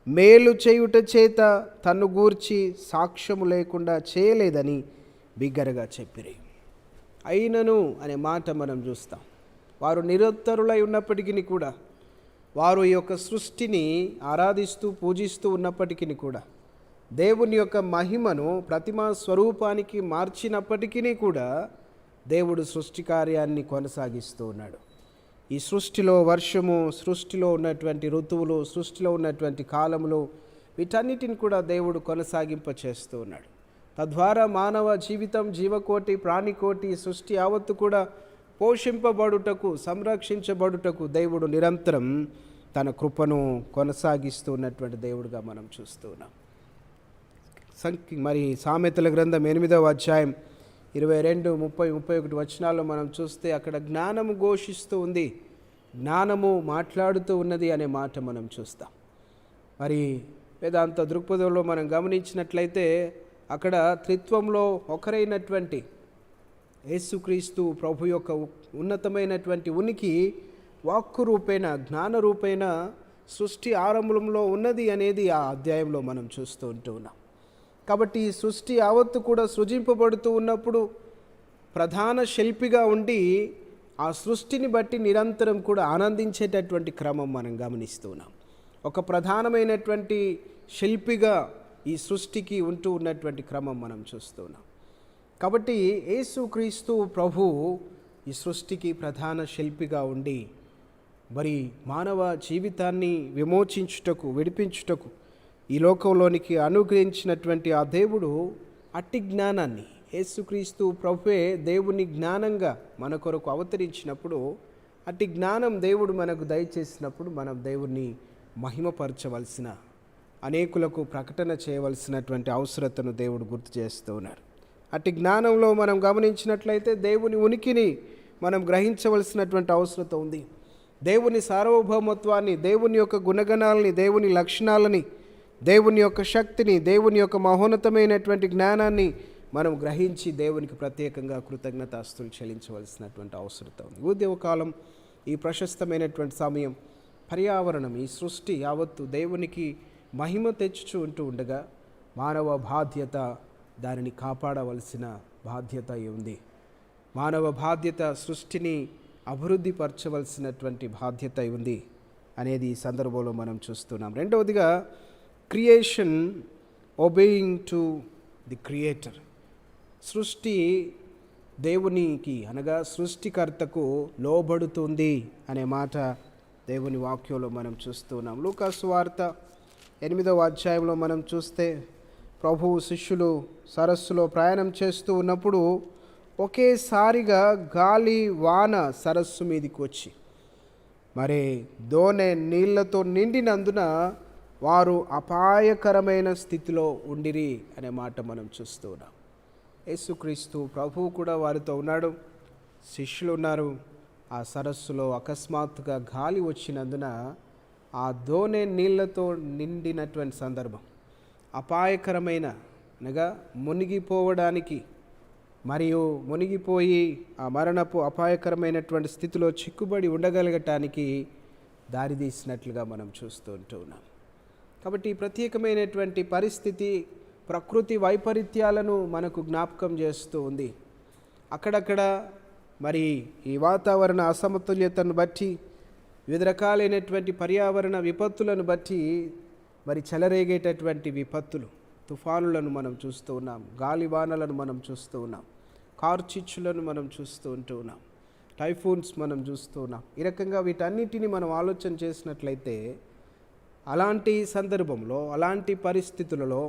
మేలు చేయుట చేత తన్ను గూర్చి సాక్ష్యము లేకుండా చేయలేదని బిగ్గరగా చెప్పిరి. అయినను అనే మాట మనం చూస్తాం. వారు నిరంతరులై ఉన్నప్పటికీ కూడా, వారు ఈ యొక్క సృష్టిని ఆరాధిస్తూ పూజిస్తూ ఉన్నప్పటికీ కూడా, దేవుని యొక్క మహిమను ప్రతిమా స్వరూపానికి మార్చినప్పటికీ కూడా దేవుడు సృష్టి కార్యాన్ని కొనసాగిస్తూ ఉన్నాడు. ఈ సృష్టిలో వర్షము, సృష్టిలో ఉన్నటువంటి ఋతువులు, సృష్టిలో ఉన్నటువంటి కాలములు, వీటన్నిటిని కూడా దేవుడు కొనసాగింప చేస్తూ ఉన్నాడు. తద్వారా మానవ జీవితం, జీవకోటి, ప్రాణికోటి, సృష్టి యావత్తు కూడా పోషింపబడుటకు, సంరక్షించబడుటకు దేవుడు నిరంతరం తన కృపను కొనసాగిస్తూ ఉన్నటువంటి దేవుడుగా మనం చూస్తూ ఉన్నాం. మరి సామెతల గ్రంథం 8వ అధ్యాయం 22, 30, 31 వచనాల్లో మనం చూస్తే అక్కడ జ్ఞానము ఘోషిస్తూ ఉంది, జ్ఞానము మాట్లాడుతూ ఉన్నది అనే మాట మనం చూస్తాం. మరి వేదాంత దృక్పథంలో మనం గమనించినట్లయితే అక్కడ త్రిత్వంలో ఒకరైనటువంటి యేసుక్రీస్తు ప్రభు యొక్క ఉన్నతమైనటువంటి ఉనికి వాక్కు రూపేణ, జ్ఞాన రూపేణ సృష్టి ఆరంభంలో ఉన్నది అనేది ఆ అధ్యాయంలో మనం చూస్తూ ఉన్నాం. కాబట్టి ఈ సృష్టి యావత్తు కూడా సృజింపబడుతూ ఉన్నప్పుడు ప్రధాన శిల్పిగా ఉండి ఆ సృష్టిని బట్టి నిరంతరం కూడా ఆనందించేటటువంటి క్రమం మనం గమనిస్తున్నాం. ఒక ప్రధానమైనటువంటి శిల్పిగా ఈ సృష్టికి ఉంటూ ఉన్నటువంటి క్రమం మనం చూస్తున్నాం. కాబట్టి యేసుక్రీస్తు ప్రభు ఈ సృష్టికి ప్రధాన శిల్పిగా ఉండి మరి మానవ జీవితాన్ని విమోచించుటకు, విడిపించుటకు ఈ లోకంలోనికి అనుగ్రహించినటువంటి ఆ దేవుడు అట్టి జ్ఞానాన్ని, యేసుక్రీస్తు ప్రభువే దేవుని జ్ఞానంగా మన కొరకు అవతరించినప్పుడు, అట్టి జ్ఞానం దేవుడు మనకు దయచేసినప్పుడు మనం దేవుణ్ణి మహిమపరచవలసిన, అనేకులకు ప్రకటన చేయవలసినటువంటి అవసరతను దేవుడు గుర్తు చేస్తూ ఉన్నారు. అట్టి జ్ఞానంలో మనం గమనించినట్లయితే దేవుని ఉనికిని మనం గ్రహించవలసినటువంటి అవసరత ఉంది. దేవుని సార్వభౌమత్వాన్ని, దేవుని యొక్క గుణగణాలని, దేవుని లక్షణాలని, దేవుని యొక్క శక్తిని, దేవుని యొక్క మహోన్నతమైనటువంటి జ్ఞానాన్ని మనం గ్రహించి దేవునికి ప్రత్యేకంగా కృతజ్ఞతాస్తులు చెల్లించవలసినటువంటి అవసరత ఉంది. ఉద్యోగకాలం, ఈ ప్రశస్తమైనటువంటి సమయం, పర్యావరణం, ఈ సృష్టి యావత్తు దేవునికి మహిమ తెచ్చుచూ ఉంటూ ఉండగా మానవ బాధ్యత దానిని కాపాడవలసిన బాధ్యత ఉంది. మానవ బాధ్యత సృష్టిని అభివృద్ధి పరచవలసినటువంటి బాధ్యత ఉంది అనేది ఈ సందర్భంలో మనం చూస్తున్నాం. రెండవదిగా creation obeying to the creator. సృష్టి దేవునికి అనగా సృష్టికర్తకు లోబడుతుంది అనే మాట దేవుని వాక్యంలో మనం చూస్తున్నాం. లూకాసు వార్త 8వ అధ్యాయంలో మనం చూస్తే ప్రభువు శిష్యులు సరస్సులో ప్రయాణం చేస్తూ ఉన్నప్పుడు ఒకేసారిగా గాలి వాన సరస్సు మీదకి వచ్చి మరి దోణె నీళ్లతో నిండినందున వారు అపాయకరమైన స్థితిలో ఉండిరి అనే మాట మనం చూస్తూ ఉన్నాం. యేసుక్రీస్తు ప్రభువు కూడా వారితో ఉన్నాడు, శిష్యులు ఉన్నారు. ఆ సరస్సులో అకస్మాత్తుగా గాలి వచ్చినందున ఆ దోణె నీళ్లతో నిండినటువంటి సందర్భం, అపాయకరమైన అనగా మునిగిపోవడానికి మరియు మునిగిపోయి ఆ మరణపు అపాయకరమైనటువంటి స్థితిలో చిక్కుబడి ఉండగలగటానికి దారితీసినట్లుగా మనం చూస్తూ ఉన్నాం. కాబట్టి ఈ ప్రత్యేకమైనటువంటి పరిస్థితి ప్రకృతి వైపరీత్యాలను మనకు జ్ఞాపకం చేస్తూ ఉంది. అక్కడక్కడ మరి ఈ వాతావరణ అసమతుల్యతను బట్టి, వివిధ రకాలైనటువంటి పర్యావరణ విపత్తులను బట్టి మరి చెలరేగేటటువంటి విపత్తులు, తుఫానులను మనం చూస్తూ ఉన్నాం, గాలివానలను మనం చూస్తూ ఉన్నాం, కార్చిచ్చులను మనం చూస్తూ ఉన్నాం, టైఫూన్స్ మనం చూస్తూ ఉన్నాం. ఈ రకంగా వీటన్నిటిని మనం ఆలోచన చేసినట్లయితే అలాంటి సందర్భంలో, అలాంటి పరిస్థితులలో,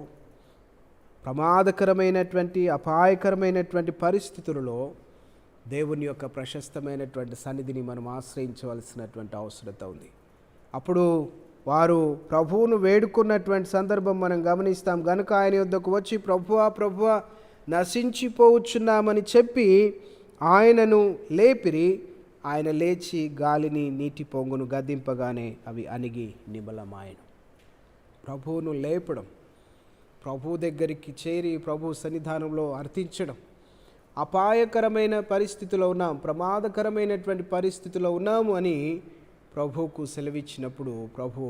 ప్రమాదకరమైనటువంటి అపాయకరమైనటువంటి పరిస్థితులలో దేవుని యొక్క ప్రశస్తమైనటువంటి సన్నిధిని మనం ఆశ్రయించవలసినటువంటి అవసరత ఉంది. అప్పుడు వారు ప్రభువును వేడుకున్నటువంటి సందర్భం మనం గమనిస్తాం. గనుక ఆయన యొద్దకు వచ్చి ప్రభువా ప్రభువా నశించిపోవచ్చున్నామని చెప్పి ఆయనను లేపిరి. ఆయన లేచి గాలిని నీటి పొంగును గద్దింపగానే అవి అణిగి నిమ్మలమాయెను. ప్రభువును లేపడం, ప్రభు దగ్గరికి చేరి ప్రభు సన్నిధానంలో అర్థించడం. అపాయకరమైన పరిస్థితిలో ఉన్నాం, ప్రమాదకరమైనటువంటి పరిస్థితిలో ఉన్నాము అని ప్రభువుకు సెలవిచ్చినప్పుడు ప్రభు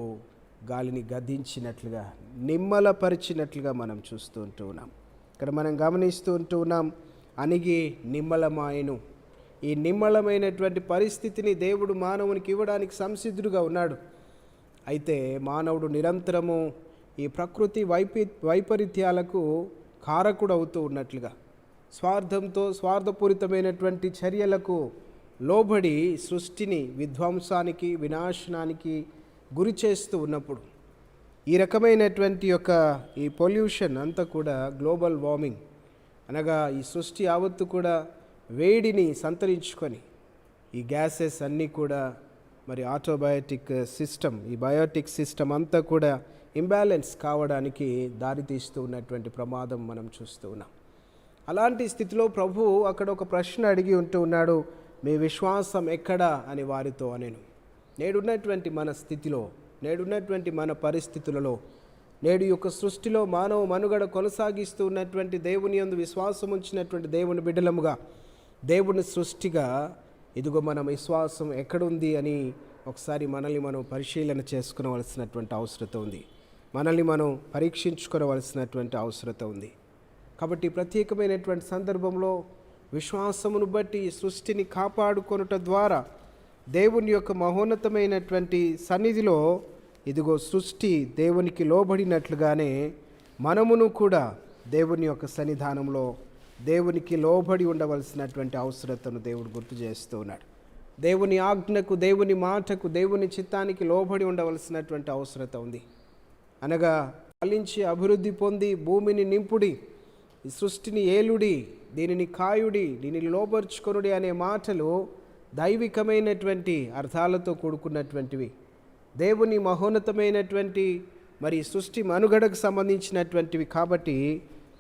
గాలిని గద్దించినట్లుగా, నిమ్మలపరిచినట్లుగా మనం చూస్తూ ఉన్నాం. ఇక్కడ మనం గమనిస్తూ ఉన్నాం, అణిగి నిమ్మలమాయెను. ఈ నిమ్మలమైనటువంటి పరిస్థితిని దేవుడు మానవునికి ఇవ్వడానికి సంసిద్ధుడుగా ఉన్నాడు. అయితే మానవుడు నిరంతరము ఈ ప్రకృతి వైపరీత్యాలకు కారకుడు అవుతూ ఉన్నట్లుగా, స్వార్థంతో స్వార్థపూరితమైనటువంటి చర్యలకు లోబడి సృష్టిని విధ్వంసానికి, వినాశనానికి గురి చేస్తూ ఉన్నప్పుడు ఈ రకమైనటువంటి ఈ పొల్యూషన్ అంతా కూడా గ్లోబల్ వార్మింగ్ అనగా ఈ సృష్టి యావత్తు కూడా వేడిని సంతరించుకొని ఈ గ్యాసెస్ అన్నీ కూడా మరి ఆటోబయోటిక్ సిస్టమ్, ఈ బయోటిక్ సిస్టమ్ అంతా కూడా ఇంబ్యాలెన్స్ కావడానికి దారితీస్తూ ఉన్నటువంటి ప్రమాదం మనం చూస్తూ ఉన్నాం. అలాంటి స్థితిలో ప్రభు అక్కడ ఒక ప్రశ్న అడిగి ఉన్నాడు, మీ విశ్వాసం ఎక్కడా అని వారితో అనేను. నేడున్నటువంటి మన స్థితిలో, నేడున్నటువంటి మన పరిస్థితులలో, నేడు యొక్క సృష్టిలో మానవ మనుగడ కొనసాగిస్తూ ఉన్నటువంటి దేవుని యందు విశ్వాసం ఉంచినటువంటి దేవుని బిడ్డలముగా, దేవుని సృష్టిగా ఇదిగో మన విశ్వాసం ఎక్కడుంది అని ఒకసారి మనల్ని మనం పరిశీలన చేసుకునవలసినటువంటి అవసరత ఉంది. మనల్ని మనం పరీక్షించుకోవలసినటువంటి అవసరత ఉంది. కాబట్టి ప్రత్యేకమైనటువంటి సందర్భంలో విశ్వాసమును బట్టి సృష్టిని కాపాడుకొనుట ద్వారా దేవుని యొక్క మహోన్నతమైనటువంటి సన్నిధిలో ఇదిగో సృష్టి దేవునికి లోబడినట్లుగానే మనమును కూడా దేవుని యొక్క సన్నిధానంలో దేవునికి లోబడి ఉండవలసినటువంటి అవసరతను దేవుడు గుర్తు చేస్తూ ఉన్నాడు. దేవుని ఆజ్ఞకు, దేవుని మాటకు, దేవుని చిత్తానికి లోబడి ఉండవలసినటువంటి అవసరత ఉంది. అనగా ఫలించి అభివృద్ధి పొంది భూమిని నింపుడి, ఈ సృష్టిని ఏలుడి, దీనిని కాయుడి, దీనిని లోబర్చుకొనుడి అనే మాటలు దైవికమైనటువంటి అర్థాలతో కూడుకున్నటువంటివి. దేవుని మహోన్నతమైనటువంటి మరి సృష్టి మనుగడకు సంబంధించినటువంటివి కాబట్టి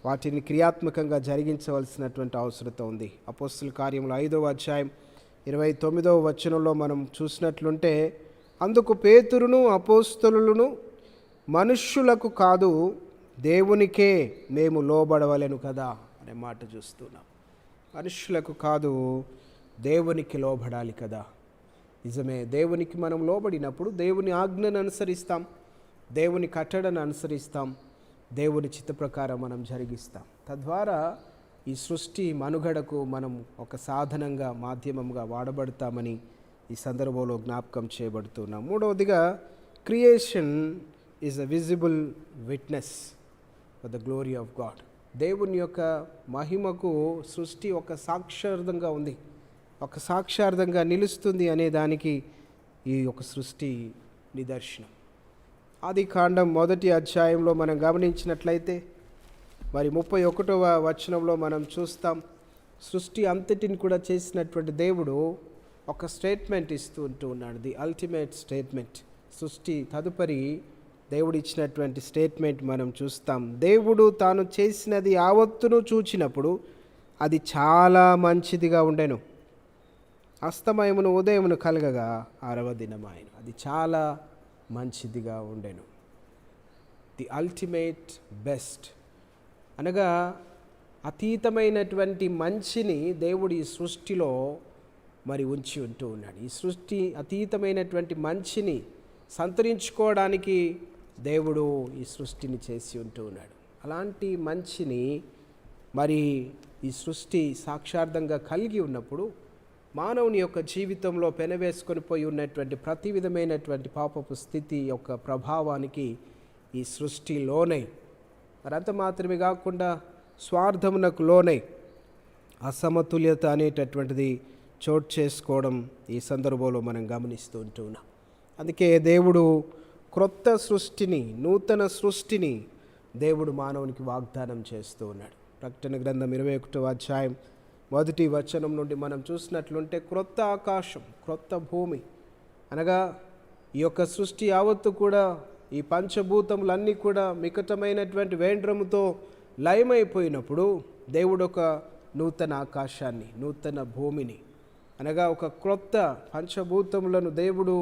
వాటిని క్రియాత్మకంగా జరిగించవలసినటువంటి అవసరత ఉంది. అపోస్తల కార్యములు 5వ అధ్యాయం 29వ వచనంలో మనం చూసినట్లుంటే, అందుకు పేతురును అపోస్తలులను మనుష్యులకు కాదు దేవునికే మేము లోబడవలెను కదా అనే మాట చూస్తున్నాం. మనుష్యులకు కాదు దేవునికి లోబడాలి కదా. నిజమే, దేవునికి మనం లోబడినప్పుడు దేవుని ఆజ్ఞను అనుసరిస్తాం, దేవుని కట్టడను అనుసరిస్తాం, దేవుని చిత్త ప్రకారం మనం జరిగిస్తాం. తద్వారా ఈ సృష్టి మనుగడకు మనం ఒక సాధనంగా, మాధ్యమంగా వాడబడతామని ఈ సందర్భంలో జ్ఞాపకం చేయబడుతున్నాం. మూడవదిగా, creation is a visible witness for the glory of God. దేవుని యొక్క మహిమకు సృష్టి ఒక సాక్షార్థంగా ఉంది, ఒక సాక్షార్థంగా నిలుస్తుంది అనే దానికి ఈ యొక్క సృష్టి నిదర్శనం. ఆది కాండం 1వ అధ్యాయంలో మనం గమనించినట్లయితే మరి 31వ వచనంలో మనం చూస్తాం, సృష్టి అంతటిని కూడా చేసినటువంటి దేవుడు ఒక స్టేట్మెంట్ ఇస్తూ ఉన్నాడు, ది అల్టిమేట్ స్టేట్మెంట్. సృష్టి తదుపరి దేవుడు ఇచ్చినటువంటి స్టేట్మెంట్ మనం చూస్తాం. దేవుడు తాను చేసినది యావత్తును చూచినప్పుడు అది చాలా మంచిదిగా ఉండెను. అస్తమయమును ఉదయమును కలగగా 6వ దినమాయెను. అది చాలా మంచిదిగా ఉండెను. ది అల్టిమేట్ బెస్ట్ అనగా అతీతమైనటువంటి మంచిని దేవుడు ఈ సృష్టిలో మరి ఉంచి ఉన్నాడు. ఈ సృష్టి అతీతమైనటువంటి మంచిని సంతరించుకోవడానికి దేవుడు ఈ సృష్టిని చేసి ఉన్నాడు. అలాంటి మంచిని మరి ఈ సృష్టి సాక్షార్థంగా కలిగి ఉన్నప్పుడు మానవుని యొక్క జీవితంలో పెనవేసుకొని పోయి ఉన్నటువంటి ప్రతి విధమైనటువంటి పాపపు స్థితి యొక్క ప్రభావానికి ఈ సృష్టి లోనై, మరంత మాత్రమే కాకుండా స్వార్థమునకు లోనై అసమతుల్యత అనేటటువంటిది చోటు చేసుకోవడం ఈ సందర్భంలో మనం గమనిస్తూ ఉంటున్నాం. అందుకే దేవుడు క్రొత్త సృష్టిని, నూతన సృష్టిని దేవుడు మానవునికి వాగ్దానం చేస్తూ ఉన్నాడు. ప్రకటన గ్రంథం 21వ అధ్యాయం 1వ వచనం నుండి మనం చూసినట్లుంటే, క్రొత్త ఆకాశం, క్రొత్త భూమి అనగా ఈ యొక్క సృష్టి యావత్తు కూడా, ఈ పంచభూతములన్నీ కూడా మికటమైనటువంటి వేండ్రముతో లయమైపోయినప్పుడు దేవుడు ఒక నూతన ఆకాశాన్ని, నూతన భూమిని, అనగా ఒక క్రొత్త పంచభూతములను దేవుడు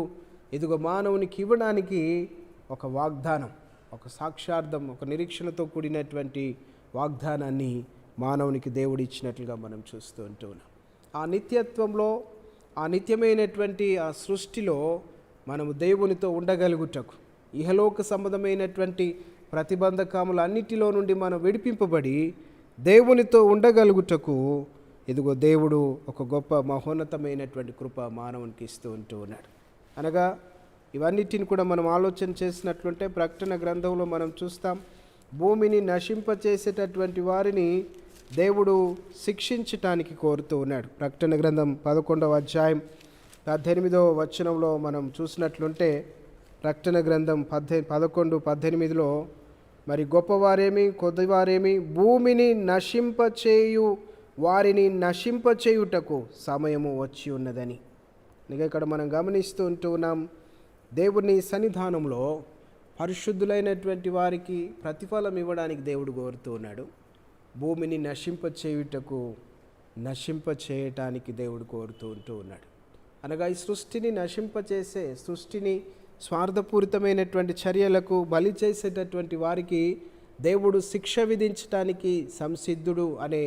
ఇదిగో మానవునికి ఇవ్వడానికి ఒక వాగ్దానం, ఒక సాక్షార్థం, ఒక నిరీక్షణతో కూడినటువంటి వాగ్దానాన్ని మానవునికి దేవుడు ఇచ్చినట్లుగా మనం చూస్తూ ఉంటున్నాం. ఆ నిత్యత్వంలో, ఆ నిత్యమైనటువంటి ఆ సృష్టిలో మనము దేవునితో ఉండగలుగుటకు, ఇహలోక సంబంధమైనటువంటి ప్రతిబంధకములు అన్నిటిలో నుండి మనం విడిపింపబడి దేవునితో ఉండగలుగుటకు ఇదిగో దేవుడు ఒక గొప్ప మహోన్నతమైనటువంటి కృప మానవునికి ఇస్తూ ఉన్నాడు. అనగా ఇవన్నిటిని కూడా మనం ఆలోచన చేసినట్లుంటే ప్రకటన గ్రంథంలో మనం చూస్తాం, భూమిని నశింపచేసేటటువంటి వారిని దేవుడు శిక్షించటానికి కోరుతూ ఉన్నాడు. ప్రకటన గ్రంథం 11వ అధ్యాయం 18వ వచనంలో మనం చూసినట్లుంటే, ప్రకటన గ్రంథం 11:18లో మరి గొప్పవారేమి కొద్దివారేమి భూమిని నశింపచేయు వారిని నశింపచేయుటకు సమయము వచ్చి ఉన్నదని. ఇక ఇక్కడ మనం గమనిస్తూ ఉంటున్నాం, దేవుని సన్నిధానంలో పరిశుద్ధులైనటువంటి వారికి ప్రతిఫలం ఇవ్వడానికి దేవుడు కోరుతూ ఉన్నాడు. భూమిని నశింపచేయటానికి దేవుడు కోరుతూ ఉన్నాడు. అనగా ఈ సృష్టిని నశింపచేసే, సృష్టిని స్వార్థపూరితమైనటువంటి చర్యలకు బలి చేసేటటువంటి వారికి దేవుడు శిక్ష విధించటానికి సంసిద్ధుడు అనే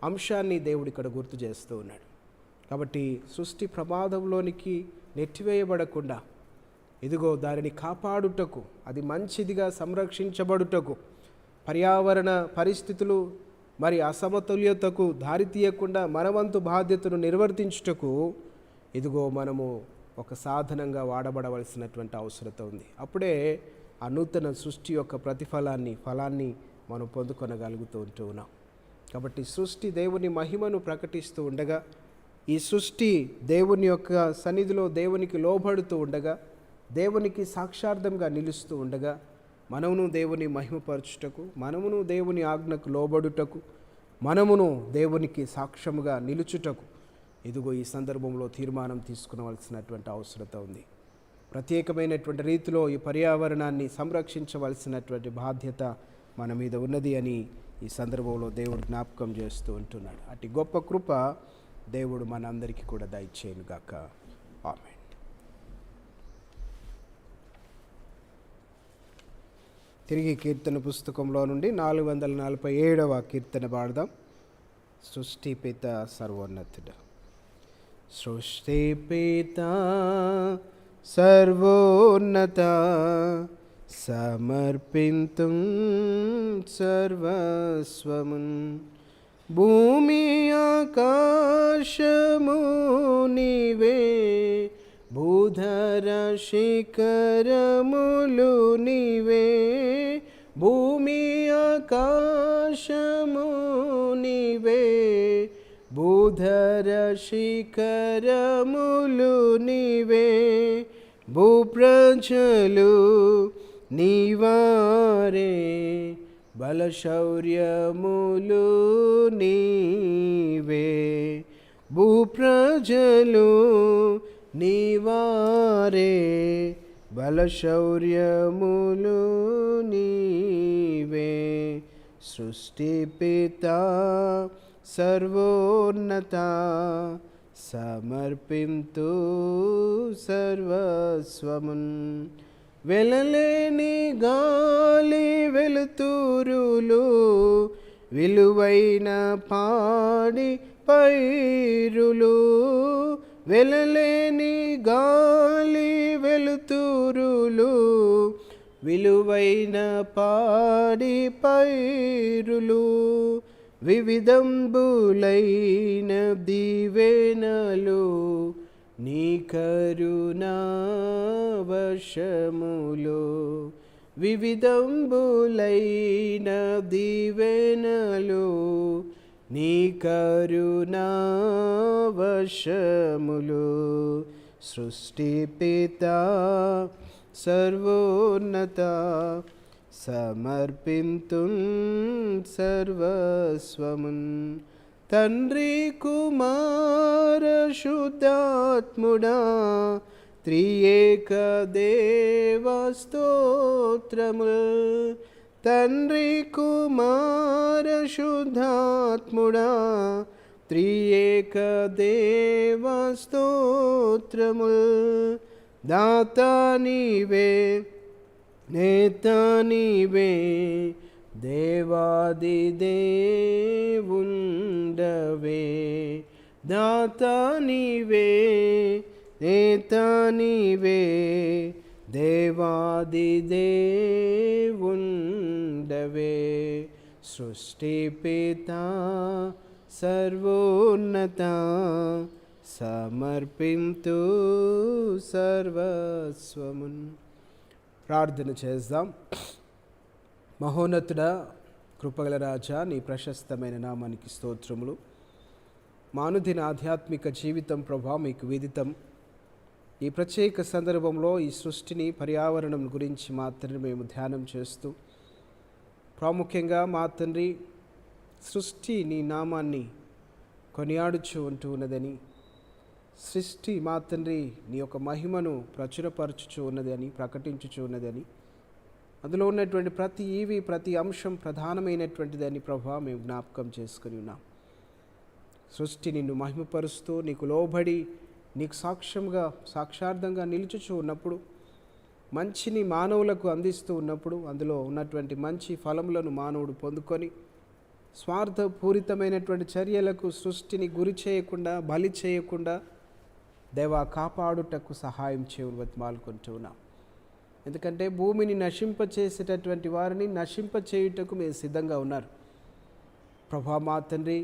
అంశాన్ని దేవుడు ఇక్కడ గుర్తు చేస్తూ ఉన్నాడు. కాబట్టి సృష్టి ప్రమాదంలోనికి నెట్టివేయబడకుండా ఇదిగో దానిని కాపాడుటకు, అది మంచిదిగా సంరక్షించబడుటకు, పర్యావరణ పరిస్థితులు మరి అసమతుల్యతకు దారితీయకుండా మనవంతు బాధ్యతను నిర్వర్తించుటకు ఇదిగో మనము ఒక సాధనంగా వాడబడవలసినటువంటి అవసరత ఉంది. అప్పుడే ఆ నూతన సృష్టి యొక్క ఫలాన్ని మనం పొందుకొనగలుగుతూ ఉన్నాం. కాబట్టి సృష్టి దేవుని మహిమను ప్రకటిస్తూ ఉండగా, ఈ సృష్టి దేవుని యొక్క సన్నిధిలో దేవునికి లోబడుతూ ఉండగా, దేవునికి సాక్షార్థంగా నిలుస్తూ ఉండగా, మనమును దేవుని మహిమపరచుటకు, మనమును దేవుని ఆజ్ఞకు లోబడుటకు, మనమును దేవునికి సాక్ష్యముగా నిలుచుటకు ఇదిగో ఈ సందర్భంలో తీర్మానం తీసుకునవలసినటువంటి అవసరత ఉంది. ప్రత్యేకమైనటువంటి రీతిలో ఈ పర్యావరణాన్ని సంరక్షించవలసినటువంటి బాధ్యత మన మీద ఉన్నది అని ఈ సందర్భంలో దేవుడు జ్ఞాపకం చేస్తూ ఉంటున్నాడు. అటు గొప్ప కృప దేవుడు మనందరికీ కూడా దయచేయునుగాక. ఆమేన్. తిరిగి కీర్తన పుస్తకంలో నుండి 447వ కీర్తన పాడదాం. సృష్టిపిత సర్వోన్నతుడు. సృష్టిపిత సర్వోన్నత సమర్పింతుం సర్వస్వమున్ భూమి ఆకాశము నీవే భూధర శిఖరములు నీవే భూమి ఆకాశము నీవే భూధర శిఖరములు నీవే భూప్రజలు నీవారే బలశౌర్యములు నీవే భూప్రజలు నీవారే బలశౌర్యములు నీవే సృష్టిపిత సర్వోన్నత సమర్పింతు సర్వస్వమున్ వెలలేని గాలి వెలుతురులు విలువైన పాడి పైరులు వెలలేని గాలి వెలుతురులు విలువైన పాడి పైరులు వివిధంబులైన దీవెనలు నీ కరుణా వర్షములు వివిధంబులైన దీవెనలు నీ కరుణా వర్షములు సృష్టిపిత సర్వోన్నత సమర్పింతుం సర్వస్వమున్ తండ్రి కుమార శుద్ధాత్ముడా త్రియేక దేవ స్తోత్రముల్ తండ్రి కుమార శుద్ధాత్ముడా త్రియేక దేవ స్తోత్రముల్. దాత నీవే, నేత నీవే, దేవాది దేవుండవే. దాత నీవే, నేత నీవే, దేవాది దేవుండవే. సృష్టి పిత సర్వోన్నత సమర్పింతు సర్వస్వమున్. ప్రార్థన చేద్దాం. మహోన్నతుడా, కృపగల రాజా, నీ ప్రశస్తమైన నామానికి స్తోత్రములు. మానుదిన ఆధ్యాత్మిక జీవితం ప్రభా మీకు విదితం. ఈ ప్రత్యేక సందర్భంలో ఈ సృష్టిని, పర్యావరణం గురించి మాత్రమే మేము ధ్యానం చేస్తూ, ప్రాముఖ్యంగా మా తండ్రి సృష్టి నీ నామాన్ని కొనియాడుచు ఉంటూ ఉన్నదని, సృష్టి మా తండ్రి నీ యొక్క మహిమను ప్రచురపరచుచు ఉన్నదని, ప్రకటించుచు ఉన్నదని, అందులో ఉన్నటువంటి ప్రతి ఈవి, ప్రతి అంశం ప్రధానమైనటువంటిదని ప్రభా మేము జ్ఞాపకం చేసుకుని ఉన్నాం. సృష్టి నిన్ను మహిమపరుస్తూ, నీకు లోబడి, నీకు సాక్షార్థంగా నిలుచుచూ ఉన్నప్పుడు, మంచిని మానవులకు అందిస్తూ ఉన్నప్పుడు, అందులో ఉన్నటువంటి మంచి ఫలములను మానవుడు పొందుకొని స్వార్థపూరితమైనటువంటి చర్యలకు సృష్టిని గురి చేయకుండా, బలి చేయకుండా దేవా కాపాడుటకు సహాయం చేయని బతిమాలుకుంటూ ఉన్నాం. ఎందుకంటే భూమిని నశింపచేసేటటువంటి వారిని నశింపచేయుటకు మీరు సిద్ధంగా ఉన్నారు ప్రభా. మా తండ్రి,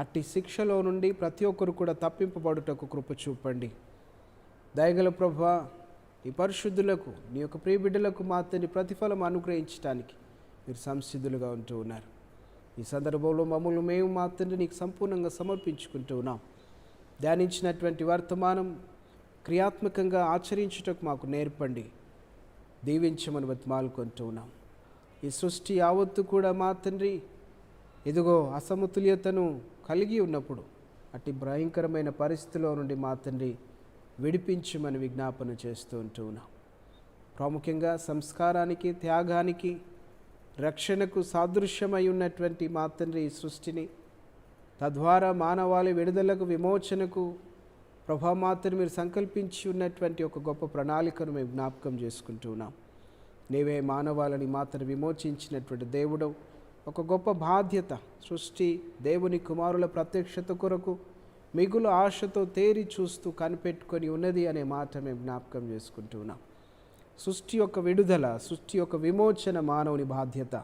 అట్టి శిక్షలో నుండి ప్రతి ఒక్కరు కూడా తప్పింపబడుటకు కృప చూపండి. దయగల ప్రభా, ఈ పరిశుద్ధులకు, నీ యొక్క ప్రియబిడ్డలకు మా తండ్రి ప్రతిఫలం అనుగ్రహించడానికి మీరు సంసిద్ధులుగా ఉంటూ ఉన్నారు. ఈ సందర్భంలో మమ్మల్ని మేము మా తండ్రి నీకు సంపూర్ణంగా సమర్పించుకుంటూ ఉన్నాం. ధ్యానించినటువంటి వర్తమానం క్రియాత్మకంగా ఆచరించుటకు మాకు నేర్పండి, దీవించమని బతిమాలుకుంటూ ఉన్నాం. ఈ సృష్టి యావత్తు కూడా మా తండ్రి ఇదిగో అసమతుల్యతను కలిగి ఉన్నప్పుడు అట్టి భయంకరమైన పరిస్థితిలో నుండి మా తండ్రి విడిపించమని విజ్ఞాపన చేస్తూ ఉంటూ ఉన్నాం. ప్రాముఖ్యంగా సంస్కారానికి, త్యాగానికి, రక్షణకు సాదృశ్యమై ఉన్నటువంటి మా తండ్రి ఈ సృష్టిని, తద్వారా మానవాళి విడుదలకు, విమోచనకు ప్రభా మాత్రం మీరు సంకల్పించి ఉన్నటువంటి ఒక గొప్ప ప్రణాళికను మేము జ్ఞాపకం చేసుకుంటూ ఉన్నాం. నీవే మానవాళిని మాత్రం విమోచించినటువంటి దేవుడవు. ఒక గొప్ప బాధ్యత, సృష్టి దేవుని కుమారుల ప్రత్యక్షత కొరకు మిగులు ఆశతో తేరి చూస్తూ కనిపెట్టుకొని ఉన్నది అనే మాట మేము జ్ఞాపకం చేసుకుంటూ ఉన్నాం. సృష్టి యొక్క విడుదల, సృష్టి యొక్క విమోచన మానవుని బాధ్యత.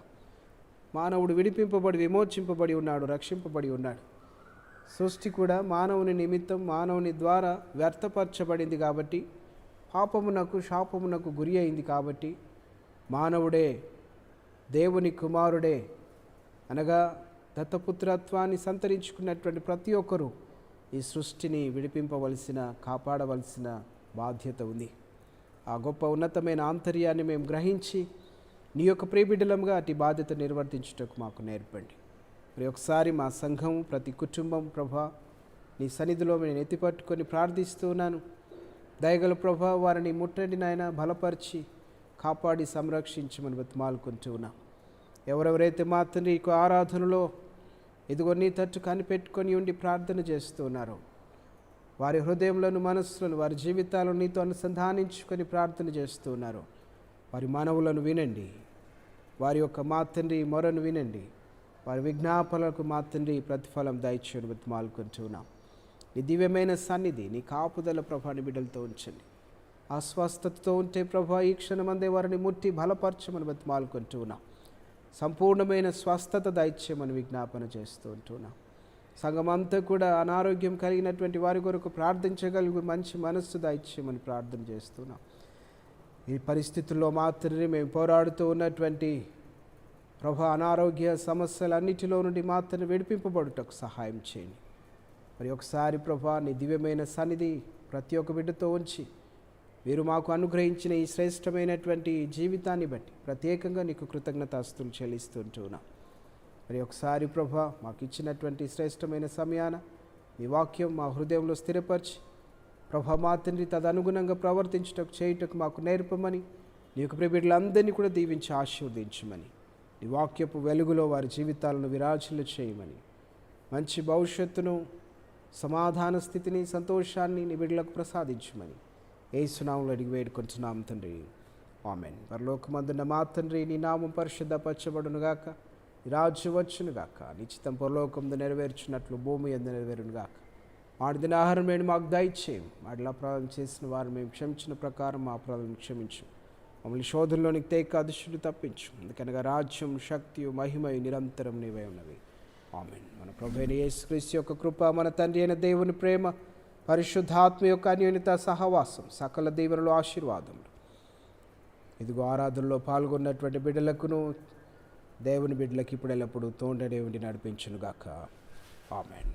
మానవుడు విడిపింపబడి, విమోచింపబడి ఉన్నాడు, రక్షింపబడి ఉన్నాడు. సృష్టి కూడా మానవుని నిమిత్తం, మానవుని ద్వారా వ్యర్థపరచబడింది కాబట్టి, పాపమునకు, శాపమునకు గురి అయింది కాబట్టి, మానవుడే, దేవుని కుమారుడే అనగా దత్తపుత్రత్వాన్ని సంతరించుకున్నటువంటి ప్రతి ఒక్కరూ ఈ సృష్టిని విడిపింపవలసిన, కాపాడవలసిన బాధ్యత ఉంది. ఆ గొప్ప ఉన్నతమైన ఆంతర్యాన్ని మేము గ్రహించి నీ యొక్క ప్రియబిడ్డలంగా అటు బాధ్యత నిర్వర్తించుటకు మాకు నేర్పండి. మరి ఒకసారి మా సంఘం, ప్రతి కుటుంబం ప్రభా నీ సన్నిధిలో నేను ఎత్తిపట్టుకొని ప్రార్థిస్తున్నాను. దయగల ప్రభా వారిని ముట్టండి నాయన, బలపరిచి కాపాడి సంరక్షించమని బతిమాలుకుంటూ ఉన్నాం. ఎవరెవరైతే మా తండ్రి ఈ ఆరాధనలో ఇదిగో నీ తట్టు కనిపెట్టుకొని ఉండి ప్రార్థన చేస్తున్నారో, వారి హృదయంలోను, మనస్సులను, వారి జీవితాలను నీతో అనుసంధానించుకొని ప్రార్థన చేస్తున్నారు. వారి మనవులను వినండి, వారి యొక్క మా తండ్రి మొరను వినండి, వారి విజ్ఞాపనలకు మా తండ్రి ప్రతిఫలం దయచేయని బతిమాలుకుంటున్నాం. నీ దివ్యమైన సన్నిధి, నీ కాపుదల ప్రభాని బిడ్డలతో ఉంచండి. అస్వస్థతతో ఉంటే ప్రభా ఈ క్షణమందే వారిని ముట్టి బలపరచమని బతిమాలుకుంటున్నాం. సంపూర్ణమైన స్వస్థత దయచేయమని విజ్ఞాపన చేస్తూ ఉంటున్నాం. సంఘమంతా కూడా అనారోగ్యం కలిగినటువంటి వారి కొరకు ప్రార్థించగలిగి మంచి మనస్సు దయచేయమని ప్రార్థన చేస్తున్నాం. ఈ పరిస్థితుల్లో మాత్రమే మేము పోరాడుతూ ఉన్నటువంటి ప్రభా అనారోగ్య సమస్యలన్నిటిలో నుండి మాత్రమే విడిపింపబడుటకు సహాయం చేయండి. మరి ఒకసారి ప్రభా నీ దివ్యమైన సన్నిధి ప్రతి ఒక్క బిడ్డతో ఉంచి మీరు మాకు అనుగ్రహించిన ఈ శ్రేష్టమైనటువంటి జీవితాన్ని బట్టి ప్రత్యేకంగా నీకు కృతజ్ఞతాస్తులు చెల్లిస్తుంటున్నాం. మరి ఒకసారి ప్రభా మాకు ఇచ్చినటువంటి శ్రేష్టమైన సమయాన నీ వాక్యం మా హృదయంలో స్థిరపరిచి ప్రభా మా తండ్రి తదనుగుణంగా ప్రవర్తించుటకు చేయుటకు మాకు నేర్పమని నీ యొక్క ప్రియ బిడ్డలందరినీ కూడా దీవించి ఆశీర్వదించమని, నీ వాక్యపు వెలుగులో వారి జీవితాలను విరాజులు చేయమని, మంచి భవిష్యత్తును, సమాధాన స్థితిని, సంతోషాన్ని నీ బిడ్డలకు ప్రసాదించమని యేసు నామములో అడిగి వేడుకొంచున్నాం తండ్రి. ఆమేన్. పరలోకమందున్న మా తండ్రి, నీ నామం పరిశుద్ధపరచబడునుగాక, నీ రాజ్యం వచ్చునుగాక, నీ చిత్తం పరలోకమందు నెరవేర్చున్నట్లు భూమి యందు నెరవేరునుగాక. మాడి దిన ఆహారం నేను మాకు దయచేయం, మాటలు అపరాధం చేసిన వారు మేము క్షమించిన ప్రకారం మా అపరాధం క్షమించు, మమ్మల్ని శోధనలోనికి తేక దుష్టుడు తప్పించు, ఎందుకనగా రాజ్యం, శక్తియు, మహిమయు నిరంతరం నీవే ఉన్నవి. ఆమేన్. మన ప్రభువైన యేసుక్రీస్తు యొక్క కృప, మన తండ్రి అయిన దేవుని ప్రేమ, పరిశుద్ధాత్మ యొక్క అన్యోన్యత సహవాసం, సకల దీవెనలు, ఆశీర్వాదములు ఇదిగో ఆరాధనలో పాల్గొన్నటువంటి బిడ్డలకును, దేవుని బిడ్డలకు ఇప్పుడు ఎల్లప్పుడూ తోండనే ఉండి నడిపించునుగాక. ఆమేన్.